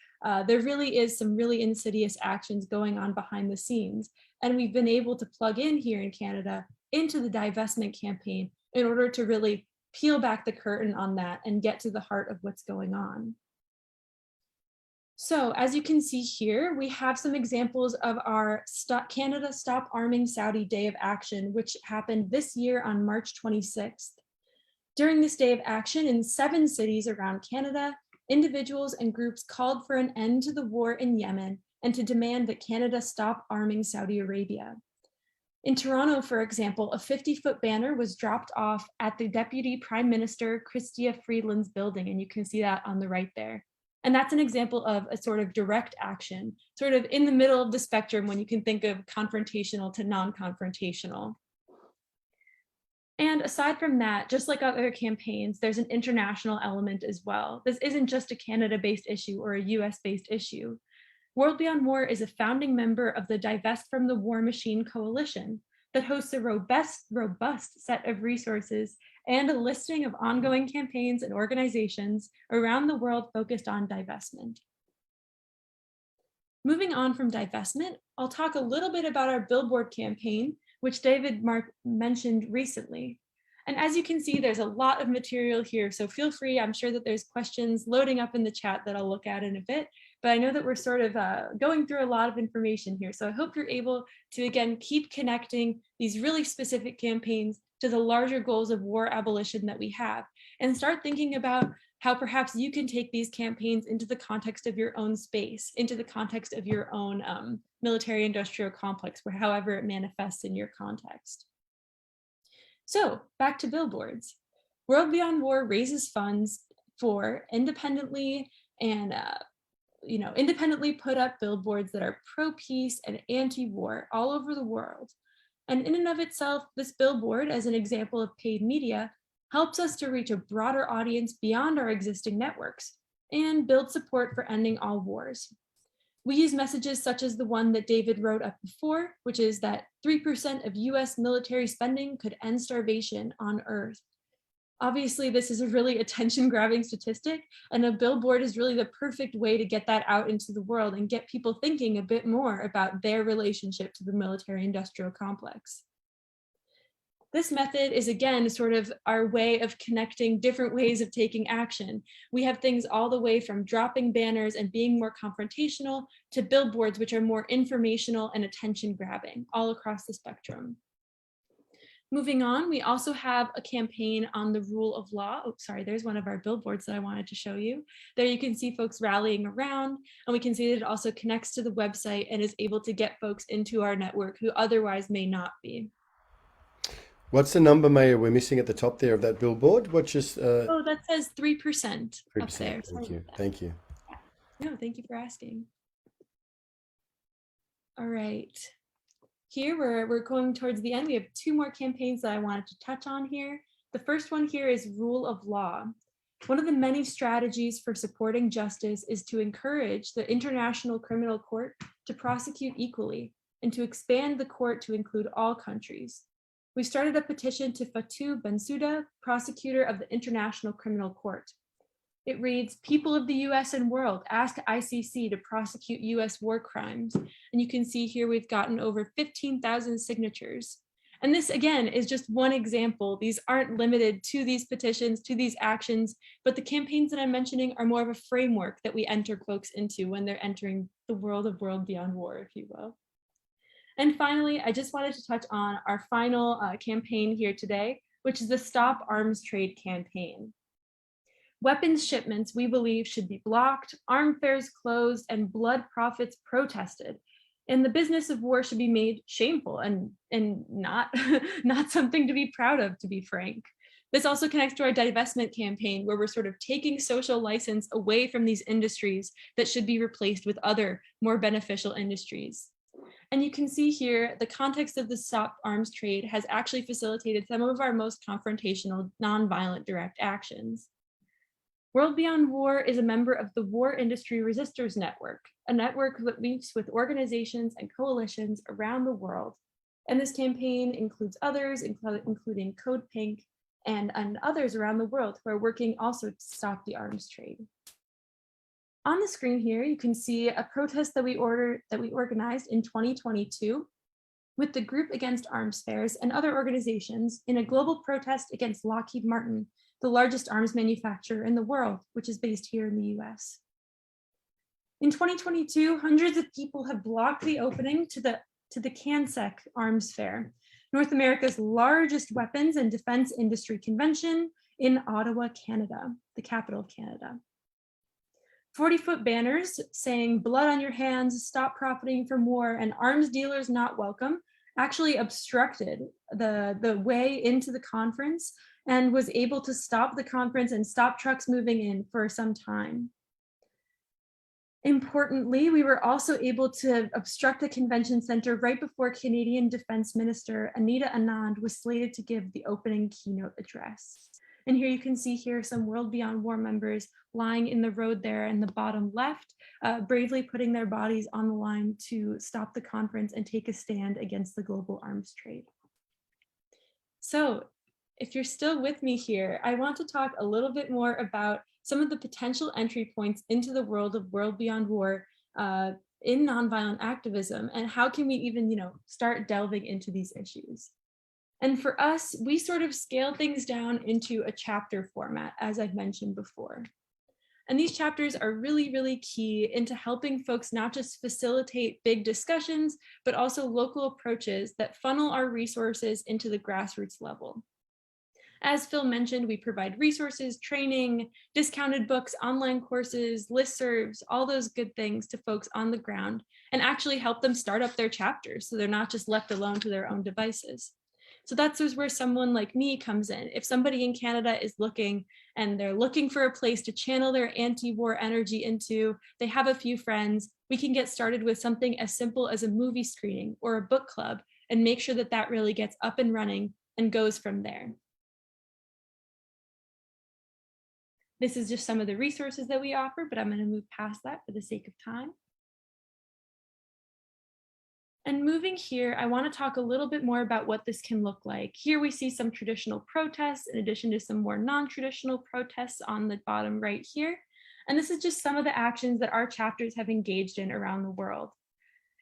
there really is some really insidious actions going on behind the scenes. And we've been able to plug in here in Canada into the divestment campaign in order to really peel back the curtain on that and get to the heart of what's going on. So as you can see here, we have some examples of our Canada Stop Arming Saudi Day of Action, which happened this year on March 26th. During this day of action in 7 cities around Canada, individuals and groups called for an end to the war in Yemen and to demand that Canada stop arming Saudi Arabia. In Toronto, for example, a 50-foot banner was dropped off at the Deputy Prime Minister Chrystia Freeland's building, and you can see that on the right there. And that's an example of a sort of direct action, sort of in the middle of the spectrum when you can think of confrontational to non-confrontational. And aside from that, just like other campaigns, there's an international element as well. This isn't just a Canada-based issue or a US-based issue. World Beyond War is a founding member of the Divest from the War Machine Coalition that hosts a robust set of resources and a listing of ongoing campaigns and organizations around the world focused on divestment. Moving on from divestment, I'll talk a little bit about our billboard campaign, which David Mark mentioned recently. And as you can see, there's a lot of material here, so feel free. I'm sure that there's questions loading up in the chat that I'll look at in a bit, but I know that we're sort of going through a lot of information here. So I hope you're able to, again, keep connecting these really specific campaigns to the larger goals of war abolition that we have, and start thinking about how perhaps you can take these campaigns into the context of your own space, into the context of your own military industrial complex, where however it manifests in your context. So back to billboards. World Beyond War raises funds for independently and independently put up billboards that are pro-peace and anti-war all over the world. And in and of itself, this billboard, as an example of paid media, helps us to reach a broader audience beyond our existing networks and build support for ending all wars. We use messages such as the one that David wrote up before, which is that 3% of US military spending could end starvation on Earth. Obviously, this is a really attention-grabbing statistic, and a billboard is really the perfect way to get that out into the world and get people thinking a bit more about their relationship to the military-industrial complex. This method is, again, sort of our way of connecting different ways of taking action. We have things all the way from dropping banners and being more confrontational to billboards, which are more informational and attention-grabbing all across the spectrum. Moving on, we also have a campaign on the rule of law. Oh, sorry, there's one of our billboards that I wanted to show you. There you can see folks rallying around, and we can see that it also connects to the website and is able to get folks into our network who otherwise may not be. What's the number, Maya, we're missing at the top there of that billboard? What just? Oh, that says 3% up 3%. there. Thank you. Thank you. No, thank you for asking. All right. Here we're going towards the end. We have 2 more campaigns that I wanted to touch on here. The first one here is rule of law. One of the many strategies for supporting justice is to encourage the International Criminal Court to prosecute equally and to expand the court to include all countries. We started a petition to Fatou Bensouda, prosecutor of the International Criminal Court. It reads, "People of the US and world, ask ICC to prosecute US war crimes." And you can see here we've gotten over 15,000 signatures. And this, again, is just one example. These aren't limited to these petitions, to these actions, but the campaigns that I'm mentioning are more of a framework that we enter folks into when they're entering the world of World Beyond War, if you will. And finally, I just wanted to touch on our final campaign here today, which is the Stop Arms Trade campaign. Weapons shipments, we believe, should be blocked, arm fairs closed, and blood profits protested. And the business of war should be made shameful and not, not something to be proud of, to be frank. This also connects to our divestment campaign, where we're sort of taking social license away from these industries that should be replaced with other more beneficial industries. And you can see here, the context of the stop arms trade has actually facilitated some of our most confrontational, nonviolent direct actions. World Beyond War is a member of the War Industry Resistors Network, a network that meets with organizations and coalitions around the world. And this campaign includes others, including Code Pink and others around the world who are working also to stop the arms trade. On the screen here, you can see a protest that we organized in 2022 with the Group Against Arms Fairs and other organizations in a global protest against Lockheed Martin, the largest arms manufacturer in the world, which is based here in the US. In 2022, hundreds of people have blocked the opening to the CANSEC Arms Fair, North America's largest weapons and defense industry convention in Ottawa, Canada, the capital of Canada. 40-foot banners saying "Blood on your hands, stop profiting from war, and arms dealers not welcome" actually obstructed the way into the conference and was able to stop the conference and stop trucks moving in for some time. Importantly, we were also able to obstruct the convention center right before Canadian Defense Minister Anita Anand was slated to give the opening keynote address. And here you can see here some World Beyond War members lying in the road there in the bottom left, bravely putting their bodies on the line to stop the conference and take a stand against the global arms trade. So if you're still with me here, I want to talk a little bit more about some of the potential entry points into the world of World Beyond War in nonviolent activism, and how can we even, start delving into these issues. And for us, we sort of scale things down into a chapter format, as I've mentioned before. And these chapters are really, really key into helping folks not just facilitate big discussions, but also local approaches that funnel our resources into the grassroots level. As Phill mentioned, we provide resources, training, discounted books, online courses, listservs, all those good things to folks on the ground, and actually help them start up their chapters so they're not just left alone to their own devices. So that's where someone like me comes in. If somebody in Canada is looking and they're looking for a place to channel their anti-war energy into, they have a few friends, we can get started with something as simple as a movie screening or a book club and make sure that that really gets up and running and goes from there. This is just some of the resources that we offer, but I'm going to move past that for the sake of time. And moving here, I want to talk a little bit more about what this can look like. Here we see some traditional protests in addition to some more non-traditional protests on the bottom right here. And this is just some of the actions that our chapters have engaged in around the world.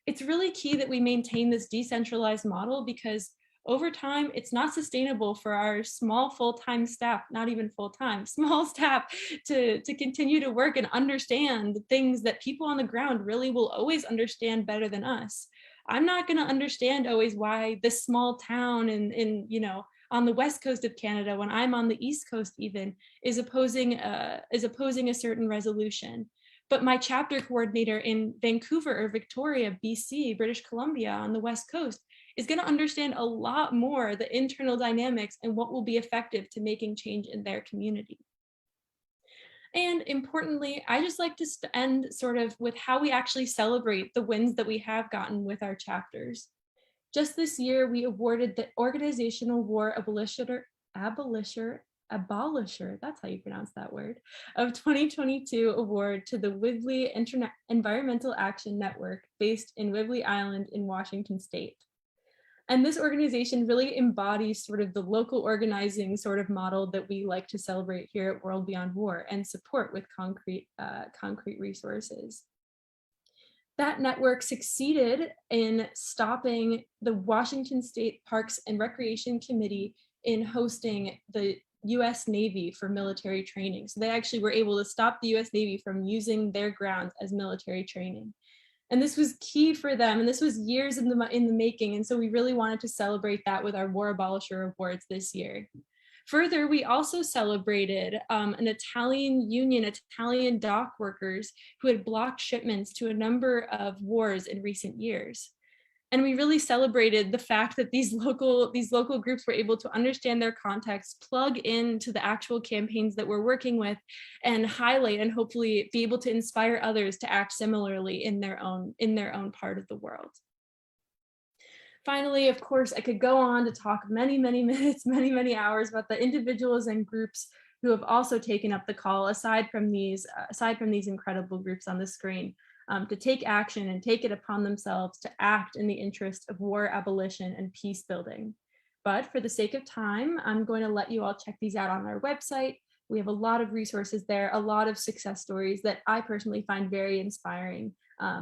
It's really key that we maintain this decentralized model because over time, it's not sustainable for our small full-time staff, not even full-time, small staff to continue to work and understand the things that people on the ground really will always understand better than us. I'm not going to understand always why this small town on the west coast of Canada, when I'm on the east coast even, is opposing a certain resolution. But my chapter coordinator in Vancouver or Victoria, BC, British Columbia on the west coast is going to understand a lot more the internal dynamics and what will be effective to making change in their community. And importantly, I just like to end sort of with how we actually celebrate the wins that we have gotten with our chapters. Just this year, we awarded the Organizational War Abolisher, that's how you pronounce that word, of 2022 award to the Whidbey Environmental Action Network based in Whidbey Island in Washington State. And this organization really embodies sort of the local organizing sort of model that we like to celebrate here at World Beyond War and support with concrete resources. That network succeeded in stopping the Washington State Parks and Recreation Committee in hosting the US Navy for military training. So they actually were able to stop the US Navy from using their grounds as military training. And this was key for them, and this was years in the making, and so we really wanted to celebrate that with our War Abolisher Awards this year. Further, we also celebrated an Italian union, Italian dock workers who had blocked shipments to a number of wars in recent years. And we really celebrated the fact that these local groups were able to understand their context, plug into the actual campaigns that we're working with, and highlight and hopefully be able to inspire others to act similarly in their own part of the world. Finally, of course, I could go on to talk many, many minutes, many, many hours about the individuals and groups who have also taken up the call, aside from these incredible groups on the screen, to take action and take it upon themselves to act in the interest of war abolition and peace building. But for the sake of time, I'm going to let you all check these out on our website. We have a lot of resources there, a lot of success stories that I personally find very inspiring,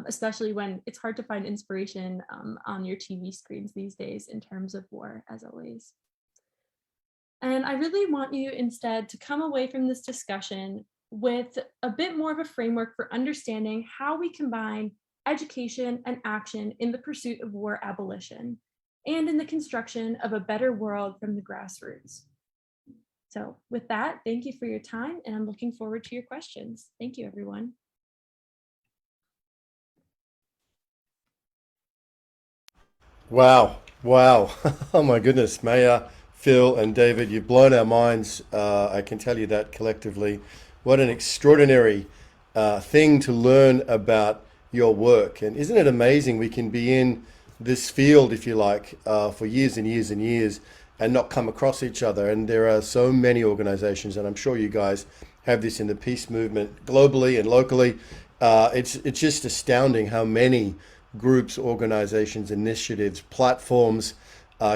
especially when it's hard to find inspiration on your TV screens these days in terms of war, as always. And I really want you instead to come away from this discussion with a bit more of a framework for understanding how we combine education and action in the pursuit of war abolition and in the construction of a better world from the grassroots. So with that, thank you for your time, and I'm looking forward to your questions. Thank you, everyone. Wow. Wow. Oh my goodness. Maya, Phill, and David, you've blown our minds. I can tell you that collectively. What an extraordinary thing to learn about your work. And isn't it amazing we can be in this field, if you like, for years and years and years and not come across each other. And there are so many organizations, and I'm sure you guys have this in the peace movement globally and locally. It's just astounding how many groups, organizations, initiatives, platforms,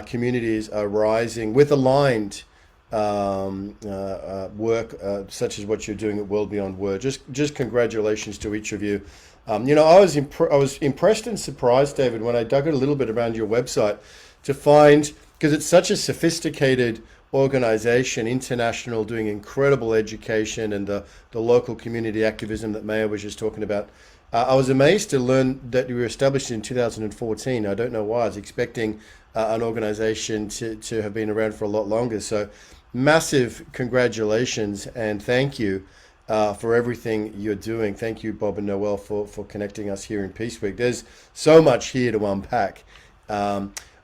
communities are rising with aligned work such as what you're doing at World Beyond Word. Just congratulations to each of you. I was impressed and surprised, David, when I dug a little bit around your website to find, because it's such a sophisticated organization, international, doing incredible education, and the local community activism that Maya was just talking about. I was amazed to learn that you were established in 2014. I don't know why. I was expecting an organization to have been around for a lot longer. So massive congratulations and thank you for everything you're doing. Thank you, Bob and Noel, for connecting us here in Peace Week. There's so much here to unpack.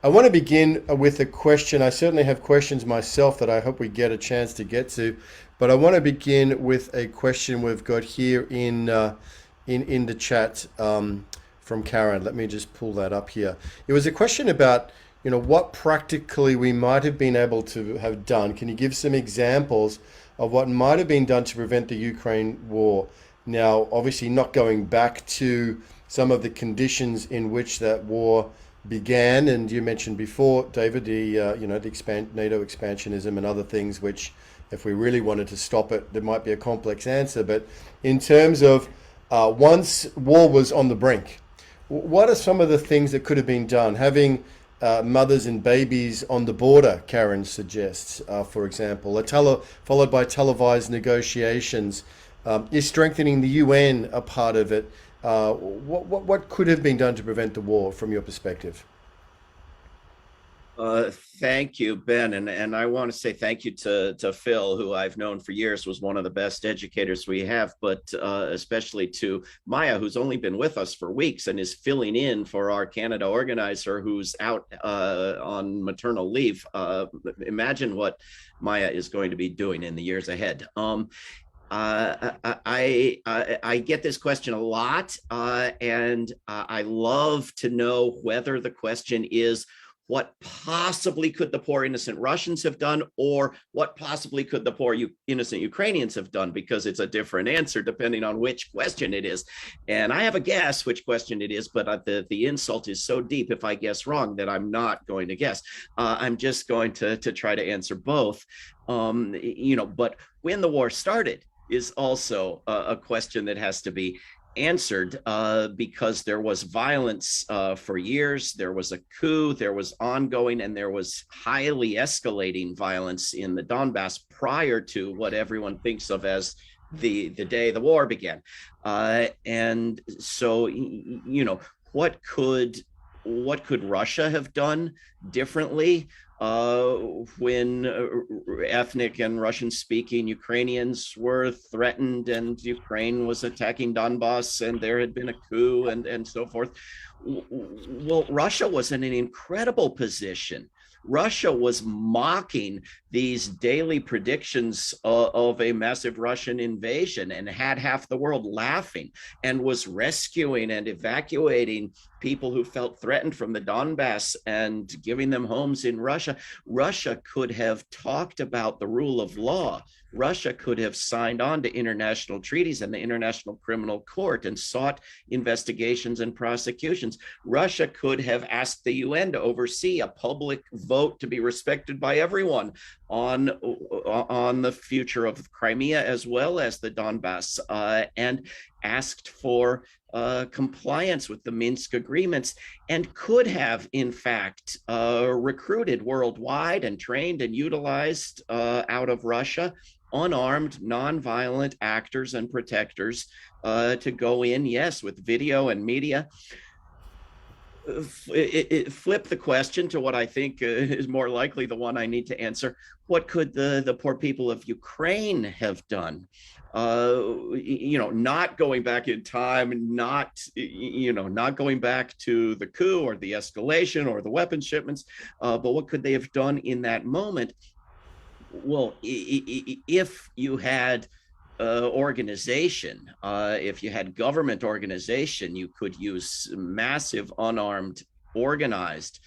I want to begin with a question. I certainly have questions myself that I hope we get a chance to get to, but I want to begin with a question we've got here in the chat from Karen. Let me just pull that up here. It was a question about, what practically we might have been able to have done. Can you give some examples of what might have been done to prevent the Ukraine war? Now, obviously not going back to some of the conditions in which that war began, and you mentioned before, David, the NATO expansionism and other things, which if we really wanted to stop it, there might be a complex answer. But in terms of once war was on the brink, what are some of the things that could have been done? Having mothers and babies on the border, Karen suggests, for example, followed by televised negotiations. Is strengthening the UN a part of it? What could have been done to prevent the war from your perspective? Thank you, Ben. And I want to say thank you to Phill, who I've known for years, was one of the best educators we have, but especially to Maya, who's only been with us for weeks and is filling in for our Canada organizer who's out on maternal leave. Imagine what Maya is going to be doing in the years ahead. I get this question a lot, and I love to know whether the question is, what possibly could the poor innocent Russians have done, or what possibly could the poor innocent Ukrainians have done, because it's a different answer depending on which question it is. And I have a guess which question it is, but the insult is so deep if I guess wrong that I'm not going to guess. I'm just going to try to answer both. But when the war started is also a question that has to be answered, because there was violence for years. There was a coup, there was ongoing, and there was highly escalating violence in the Donbass prior to what everyone thinks of as the day the war began. And so, what could Russia have done differently when ethnic and Russian-speaking Ukrainians were threatened and Ukraine was attacking Donbass and there had been a coup and so forth? Well, Russia was in an incredible position. Russia was mocking these daily predictions of a massive Russian invasion and had half the world laughing, and was rescuing and evacuating people who felt threatened from the Donbass and giving them homes in Russia. Russia could have talked about the rule of law. Russia could have signed on to international treaties and the International Criminal Court and sought investigations and prosecutions. Russia could have asked the UN to oversee a public vote to be respected by everyone on the future of Crimea as well as the Donbass, and asked for compliance with the Minsk agreements, and could have, in fact, recruited worldwide and trained and utilized out of Russia unarmed, nonviolent actors and protectors to go in, yes, with video and media. Flip the question to what I think is more likely the one I need to answer. What could the poor people of Ukraine have done? Not going back in time, not going back to the coup or the escalation or the weapons shipments, but what could they have done in that moment? Well, if you had organization, if you had government organization, you could use massive, unarmed, organized,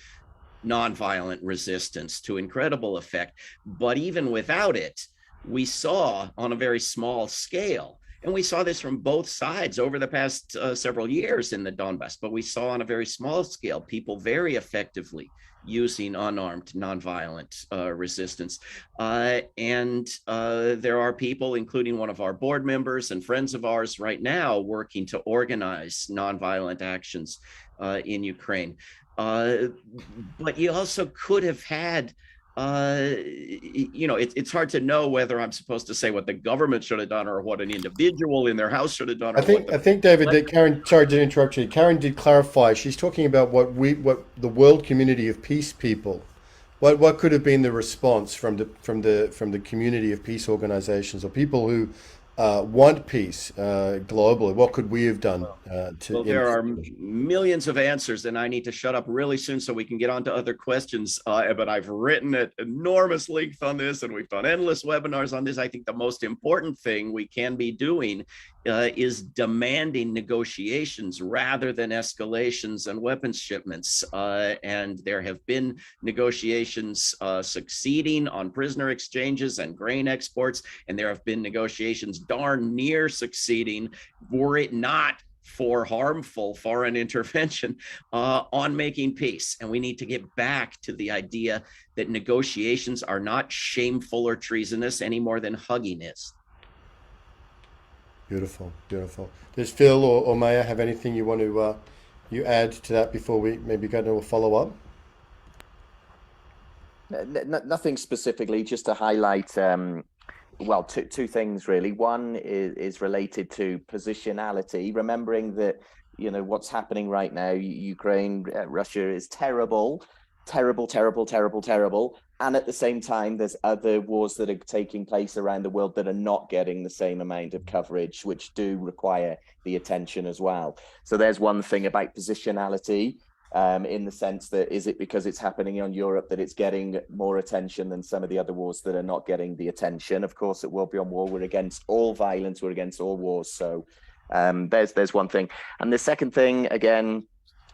nonviolent resistance to incredible effect. But even without it, we saw on a very small scale, and we saw this from both sides over the past several years in the Donbass, but we saw on a very small scale people very effectively using unarmed, nonviolent resistance. And there are people, including one of our board members and friends of ours right now, working to organize nonviolent actions in Ukraine. But you also could have had, it's hard to know whether I'm supposed to say what the government should have done or what an individual in their house should have done. I think, David, that Karen, sorry to interrupt you. Karen did clarify. She's talking about what the world community of peace people, what could have been the response from the community of peace organizations or people who want peace globally. What could we have done to? Well, there are millions of answers, and I need to shut up really soon so we can get on to other questions. But I've written at enormous length on this, and we've done endless webinars on this. I think the most important thing we can be doing is demanding negotiations rather than escalations and weapons shipments. And there have been negotiations succeeding on prisoner exchanges and grain exports, and there have been negotiations darn near succeeding, were it not for harmful foreign intervention on making peace. And we need to get back to the idea that negotiations are not shameful or treasonous any more than hugging is. Beautiful, beautiful. Does Phill or Maya have anything you want to you add to that before we maybe go to a follow-up? Nothing specifically, just to highlight, well, two things really. One is related to positionality, remembering that, what's happening right now, Ukraine, Russia is terrible. And at the same time, there's other wars that are taking place around the world that are not getting the same amount of coverage, which do require the attention as well. So there's one thing about positionality, in the sense that, is it because it's happening in Europe that it's getting more attention than some of the other wars that are not getting the attention? Of course, at World Beyond War, we're against all violence, we're against all wars. So there's one thing. And the second thing, again,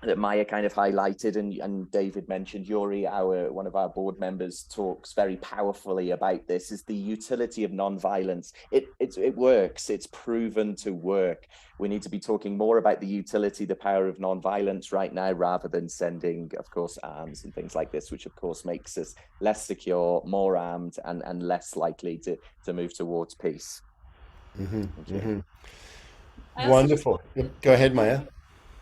that Maya kind of highlighted, and David mentioned, Yuri, one of our board members, talks very powerfully about this, is the utility of nonviolence. It works. It's proven to work. We need to be talking more about the utility, the power of nonviolence right now, rather than sending, of course, arms and things like this, which of course makes us less secure, more armed, and less likely to move towards peace. Wonderful. Go ahead, Maya.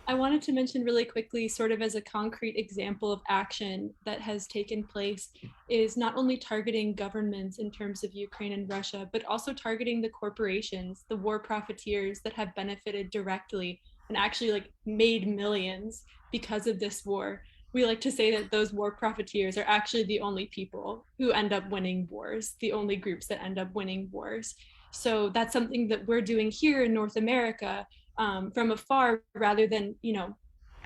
I wanted to mention really quickly, sort of as a concrete example of action that has taken place, is not only targeting governments in terms of Ukraine and Russia, but also targeting the corporations, the war profiteers that have benefited directly and actually made millions because of this war. We like to say that those war profiteers are actually the only people who end up winning wars, the only groups that end up winning wars. So that's something that we're doing here in North America, from afar, rather than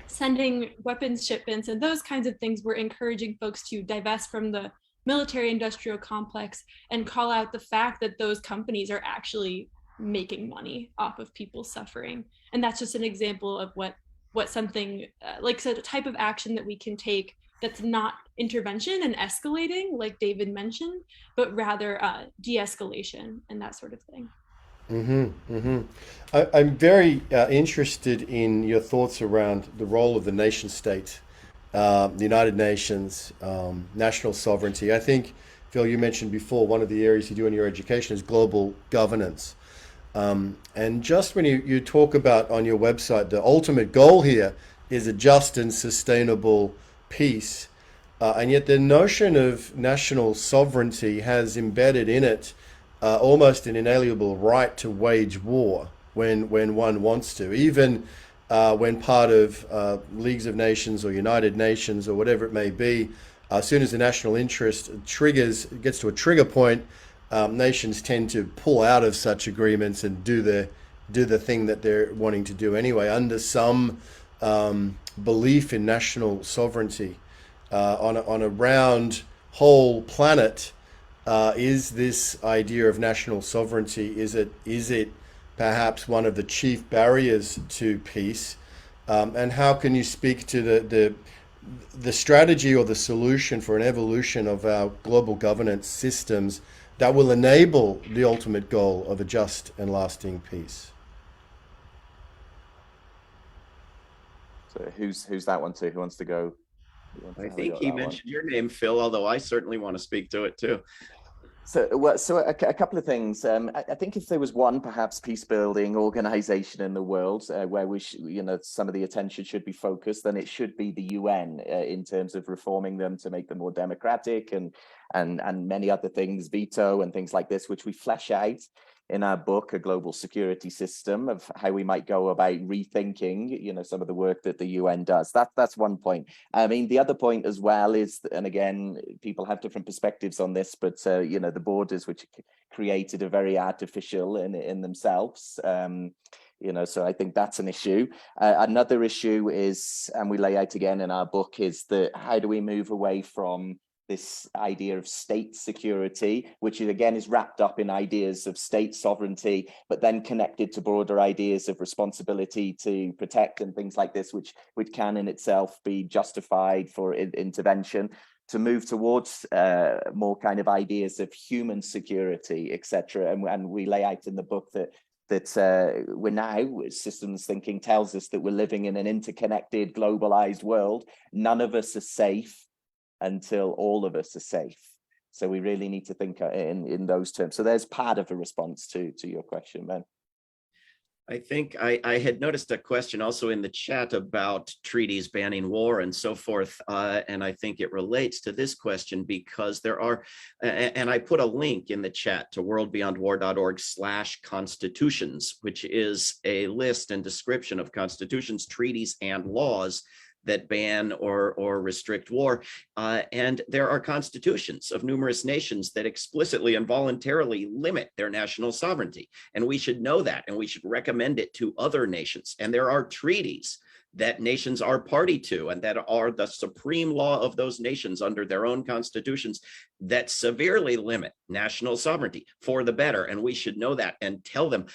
sending weapons shipments and those kinds of things. We're encouraging folks to divest from the military industrial complex and call out the fact that those companies are actually making money off of people suffering. And that's just an example of what what something like so the type of action that we can take that's not intervention and escalating, like David mentioned, but rather de-escalation and that sort of thing. I'm very interested in your thoughts around the role of the nation state, the United Nations, national sovereignty. I think, Phil, you mentioned before one of the areas you do in your education is global governance. And just when you talk about on your website, the ultimate goal here is a just and sustainable peace. And yet the notion of national sovereignty has embedded in it almost an inalienable right to wage war when one wants to, even when part of leagues of nations or United Nations or whatever it may be. As soon as the national interest gets to a trigger point, nations tend to pull out of such agreements and do the thing that they're wanting to do anyway, under some belief in national sovereignty. On a round whole planet, is this idea of national sovereignty, is it perhaps one of the chief barriers to peace? And how can you speak to the strategy or the solution for an evolution of our global governance systems that will enable the ultimate goal of a just and lasting peace? So who's that one to? Who wants to go? I think he mentioned your name, Phil, although I certainly want to speak to it too. So a couple of things. I think if there was one perhaps peace building organization in the world where some of the attention should be focused, then it should be the UN in terms of reforming them to make them more democratic and many other things, veto and things like this, which we flesh out in our book, A Global Security System, of how we might go about rethinking, some of the work that the UN does. That's one point. I mean, the other point as well is, and again, people have different perspectives on this, but the borders which created are very artificial in themselves. So I think that's an issue. Another issue is, and we lay out again in our book, is how do we move away from this idea of state security, which again is wrapped up in ideas of state sovereignty, but then connected to broader ideas of responsibility to protect and things like this, which can in itself be justified for intervention, to move towards more kind of ideas of human security, etc. And we lay out in the book that we're now, systems thinking tells us that we're living in an interconnected, globalized world. None of us are safe until all of us are safe. So we really need to think in those terms. So there's part of a response to your question, Ben. I think I had noticed a question also in the chat about treaties banning war and so forth. And I think it relates to this question because there are, and I put a link in the chat to worldbeyondwar.org/constitutions, which is a list and description of constitutions, treaties, and laws that ban or restrict war. And there are constitutions of numerous nations that explicitly and voluntarily limit their national sovereignty. And we should know that, and we should recommend it to other nations. And there are treaties that nations are party to and that are the supreme law of those nations under their own constitutions that severely limit national sovereignty for the better. And we should know that and tell them.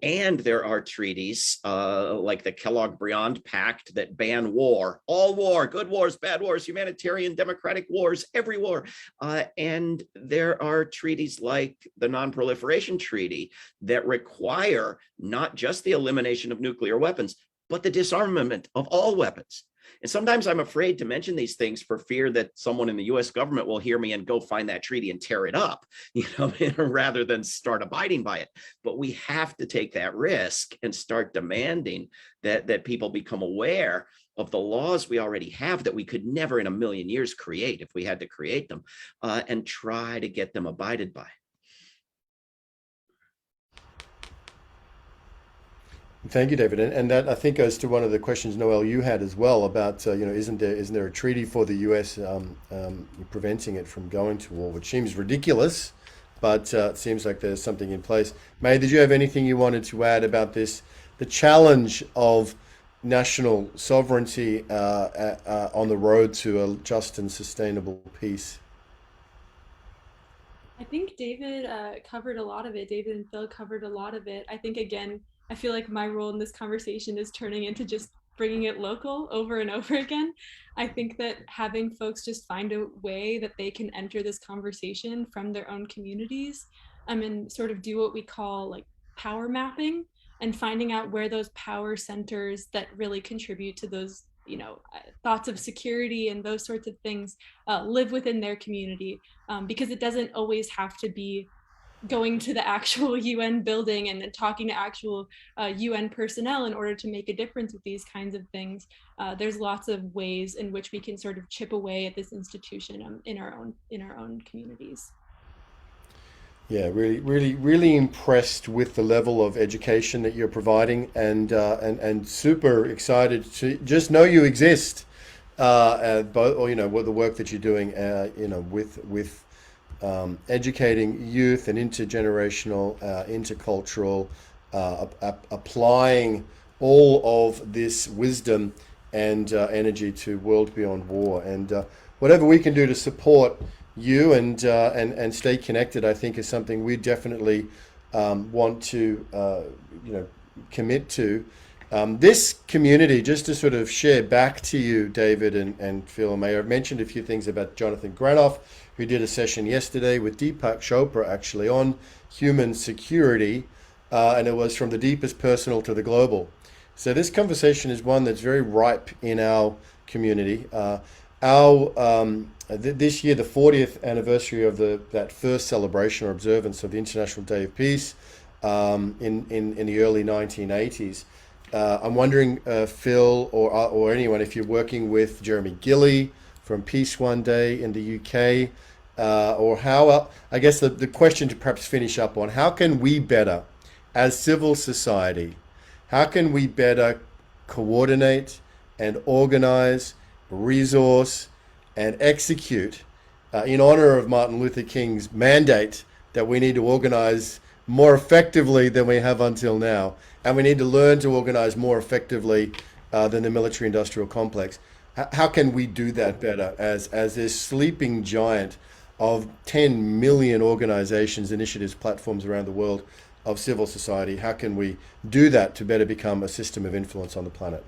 And there are treaties like the Kellogg-Briand Pact that ban war, all war, good wars, bad wars, humanitarian, democratic wars, every war. And there are treaties like the Non-Proliferation Treaty that require not just the elimination of nuclear weapons, but the disarmament of all weapons. And sometimes I'm afraid to mention these things for fear that someone in the US government will hear me and go find that treaty and tear it up, rather than start abiding by it. But we have to take that risk and start demanding that people become aware of the laws we already have that we could never in a million years create if we had to create them, and try to get them abided by. Thank you, David. And that I think goes to one of the questions, Noel, you had as well about, isn't there a treaty for the US preventing it from going to war, which seems ridiculous, but it seems like there's something in place. May, did you have anything you wanted to add about this, the challenge of national sovereignty on the road to a just and sustainable peace? I think David covered a lot of it. David and Phil covered a lot of it. I think, again, I feel like my role in this conversation is turning into just bringing it local over and over again. I think that having folks just find a way that they can enter this conversation from their own communities, and sort of do what we call like power mapping, and finding out where those power centers that really contribute to those, thoughts of security and those sorts of things live within their community, because it doesn't always have to be going to the actual UN building and talking to actual UN personnel in order to make a difference with these kinds of things. There's lots of ways in which we can sort of chip away at this institution in our own communities. Yeah, really impressed with the level of education that you're providing, and super excited to just know you exist. Both, or the work that you're doing, with educating youth and intergenerational, intercultural, applying all of this wisdom and energy to World Beyond War, and whatever we can do to support you and stay connected, I think, is something we definitely want to commit to. This community, just to sort of share back to you, David and Phill and Maya, I've mentioned a few things about Jonathan Granoff, who did a session yesterday with Deepak Chopra actually on human security, and it was from the deepest personal to the global. So this conversation is one that's very ripe in our community. This year, the 40th anniversary of that first celebration or observance of the International Day of Peace in the early 1980s. I'm wondering, Phill or anyone, if you're working with Jeremy Gilley from Peace One Day in the UK, or how, I guess the question to perhaps finish up on, how can we better, as civil society, how can we better coordinate and organize, resource, and execute in honor of Martin Luther King's mandate that we need to organize more effectively than we have until now, and we need to learn to organize more effectively than the military-industrial complex. How can we do that better as this sleeping giant of 10 million organizations, initiatives, platforms around the world of civil society? How can we do that to better become a system of influence on the planet?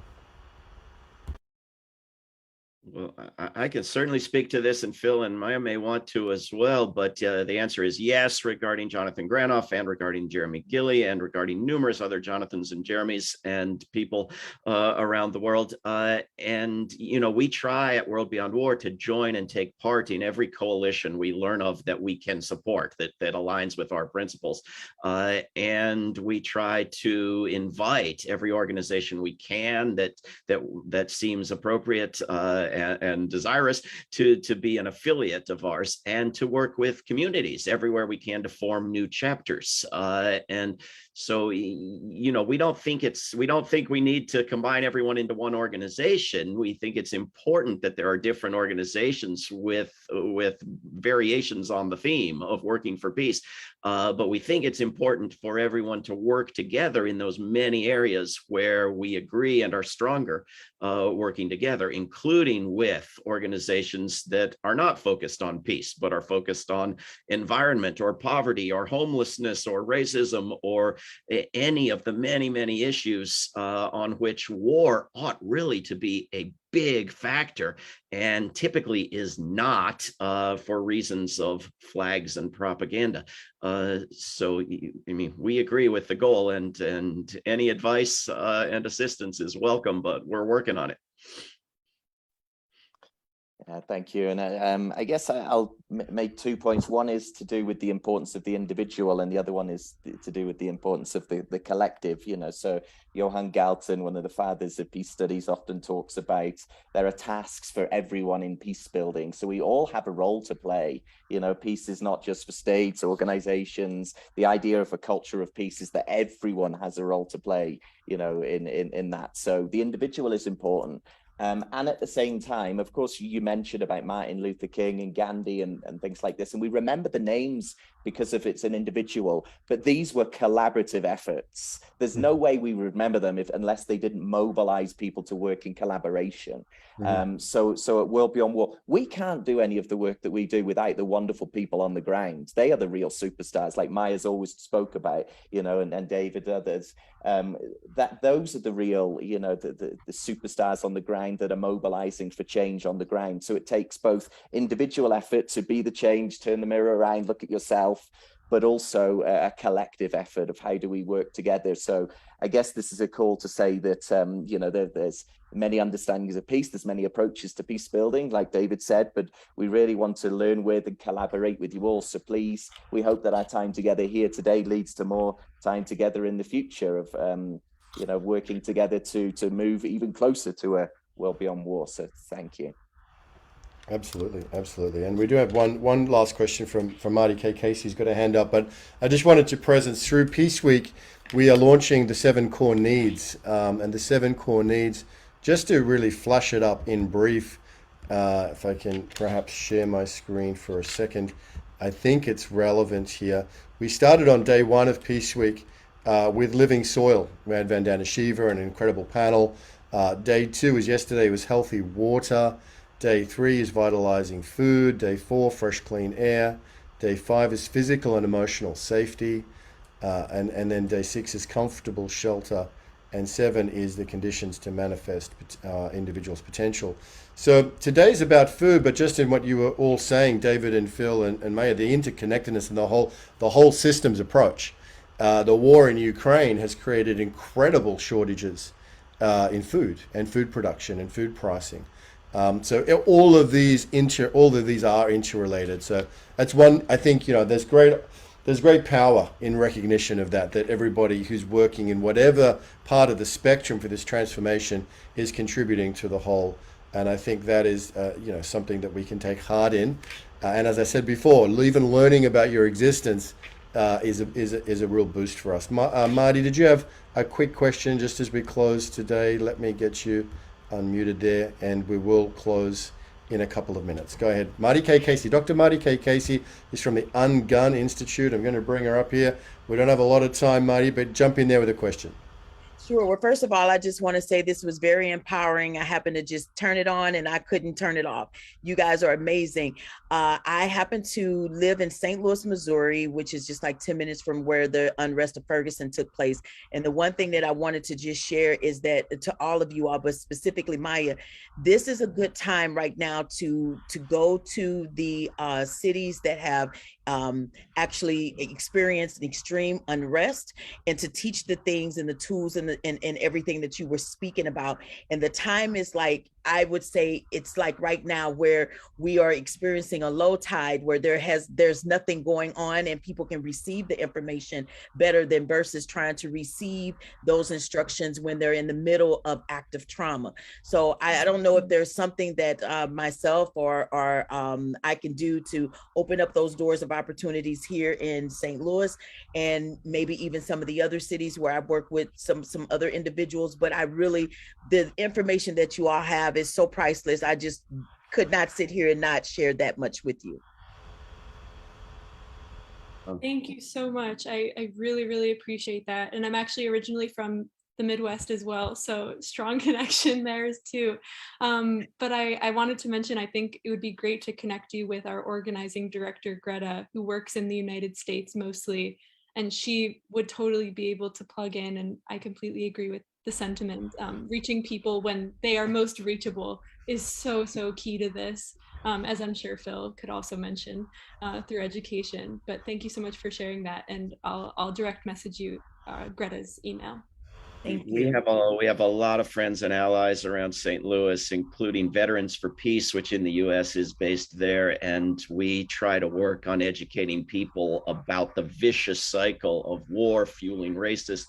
Well, I can certainly speak to this, and Phill and Maya may want to as well, but the answer is yes, regarding Jonathan Granoff and regarding Jeremy Gilley and regarding numerous other Jonathans and Jeremys and people around the world. And, we try at World Beyond War to join and take part in every coalition we learn of that we can support, that aligns with our principles. And we try to invite every organization we can that seems appropriate and desirous to be an affiliate of ours, and to work with communities everywhere we can to form new chapters. And so, we don't think we need to combine everyone into one organization. We think it's important that there are different organizations with variations on the theme of working for peace. But we think it's important for everyone to work together in those many areas where we agree and are stronger working together, including with organizations that are not focused on peace, but are focused on environment or poverty or homelessness or racism or any of the many, many issues on which war ought really to be a big factor, and typically is not for reasons of flags and propaganda. So, we agree with the goal, and any advice and assistance is welcome, but we're working on it. Thank you. And I guess I'll make 2 points. One is to do with the importance of the individual, and the other one is to do with the importance of the collective. So Johan Galton, one of the fathers of peace studies, often talks about there are tasks for everyone in peace building. So we all have a role to play. Peace is not just for states, organizations. The idea of a culture of peace is that everyone has a role to play, in that. So the individual is important. And at the same time, of course, you mentioned about Martin Luther King and Gandhi and things like this. And we remember the names because of it's an individual, but these were collaborative efforts. There's no way we remember them unless they didn't mobilize people to work in collaboration. So at World Beyond War, we can't do any of the work that we do without the wonderful people on the ground. They are the real superstars, like Maya's always spoke about, and David, others. that those are the real, the superstars on the ground that are mobilizing for change on the ground. So it takes both individual effort to be the change, turn the mirror around, look at yourself, but also a collective effort of how do we work together. So I guess this is a call to say that, there's many understandings of peace, there's many approaches to peace building, like David said, but we really want to learn with and collaborate with you all. So please, we hope that our time together here today leads to more time together in the future of, working together to move even closer to a world beyond war. So thank you. Absolutely, absolutely. And we do have one last question from Marty K. Casey, who's got a hand up. But I just wanted to present through Peace Week, we are launching the 7 core needs. And the 7 core needs, just to really flash it up in brief, if I can perhaps share my screen for a second, I think it's relevant here. We started on day 1 of Peace Week with living soil. We had Vandana Shiva, an incredible panel. Day 2 was yesterday, was healthy water. Day 3 is vitalizing food. Day 4, fresh, clean air. Day 5 is physical and emotional safety. And then day 6 is comfortable shelter. And 7 is the conditions to manifest individuals' potential. So today's about food, but just in what you were all saying, David and Phil and Maya, the interconnectedness and the whole systems approach. The war in Ukraine has created incredible shortages in food and food production and food pricing. So all of these are interrelated. So that's one. I think there's great power in recognition of that everybody who's working in whatever part of the spectrum for this transformation is contributing to the whole. And I think that is something that we can take heart in. And as I said before, even learning about your existence is a real boost for us. Marty, did you have a quick question just as we close today? Let me get you unmuted there, and we will close in a couple of minutes. Go ahead. Marty K. Casey. Dr. Marty K. Casey is from the Ungun Institute. I'm going to bring her up here. We don't have a lot of time, Marty, but jump in there with a question. Sure. Well, first of all, I just want to say this was very empowering. I happened to just turn it on and I couldn't turn it off. You guys are amazing. I happen to live in St. Louis, Missouri, which is just like 10 minutes from where the unrest of Ferguson took place. And the one thing that I wanted to just share is that to all of you all, but specifically Maya, this is a good time right now to go to the cities that have actually experienced an extreme unrest and to teach the things and the tools and everything that you were speaking about. And the time is like, I would say it's like right now where we are experiencing a low tide where there's nothing going on and people can receive the information better than versus trying to receive those instructions when they're in the middle of active trauma. So I don't know if there's something that myself or I can do to open up those doors of opportunities here in St. Louis and maybe even some of the other cities where I work with some other individuals. But the information that you all have is so priceless. I just could not sit here and not share that much with you. Thank you so much. I really, really appreciate that. And I'm actually originally from the Midwest as well, so strong connection there too. But I wanted to mention, I think it would be great to connect you with our organizing director, Greta, who works in the United States mostly, and she would totally be able to plug in, and I completely agree with the sentiment. Reaching people when they are most reachable is so key to this, as I'm sure Phil could also mention through education. But thank you so much for sharing that, and I'll direct message you Greta's email. We have a lot of friends and allies around St. Louis, including Veterans for Peace, which in the U.S. is based there. And we try to work on educating people about the vicious cycle of war fueling racist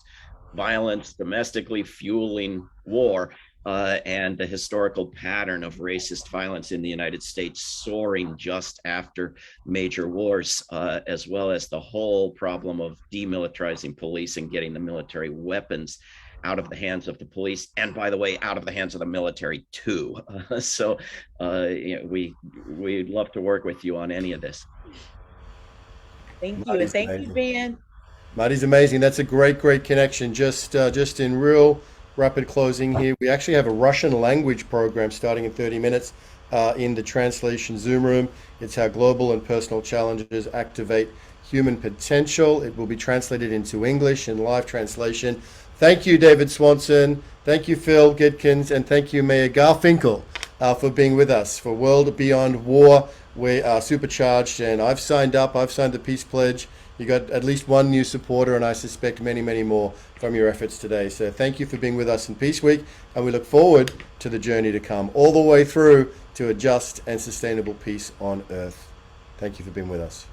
violence, domestically fueling war, and the historical pattern of racist violence in the United States soaring just after major wars, as well as the whole problem of demilitarizing police and getting the military weapons out of the hands of the police, and by the way, out of the hands of the military too. We'd love to work with you on any of this. Thank you, and thank you, Ben. Marty's amazing. That's a great connection. Just in real rapid closing here, we actually have a Russian language program starting in 30 minutes in the translation Zoom room. It's how global and personal challenges activate human potential. It will be translated into English in live translation Thank you, David Swanson. Thank you, Phill Gittins, and thank you, Mayor Garfinkel, for being with us for World Beyond War. We are supercharged, and I've signed up. I've signed the Peace Pledge. You got at least one new supporter, and I suspect many, many more from your efforts today. So thank you for being with us in Peace Week, and we look forward to the journey to come all the way through to a just and sustainable peace on earth. Thank you for being with us.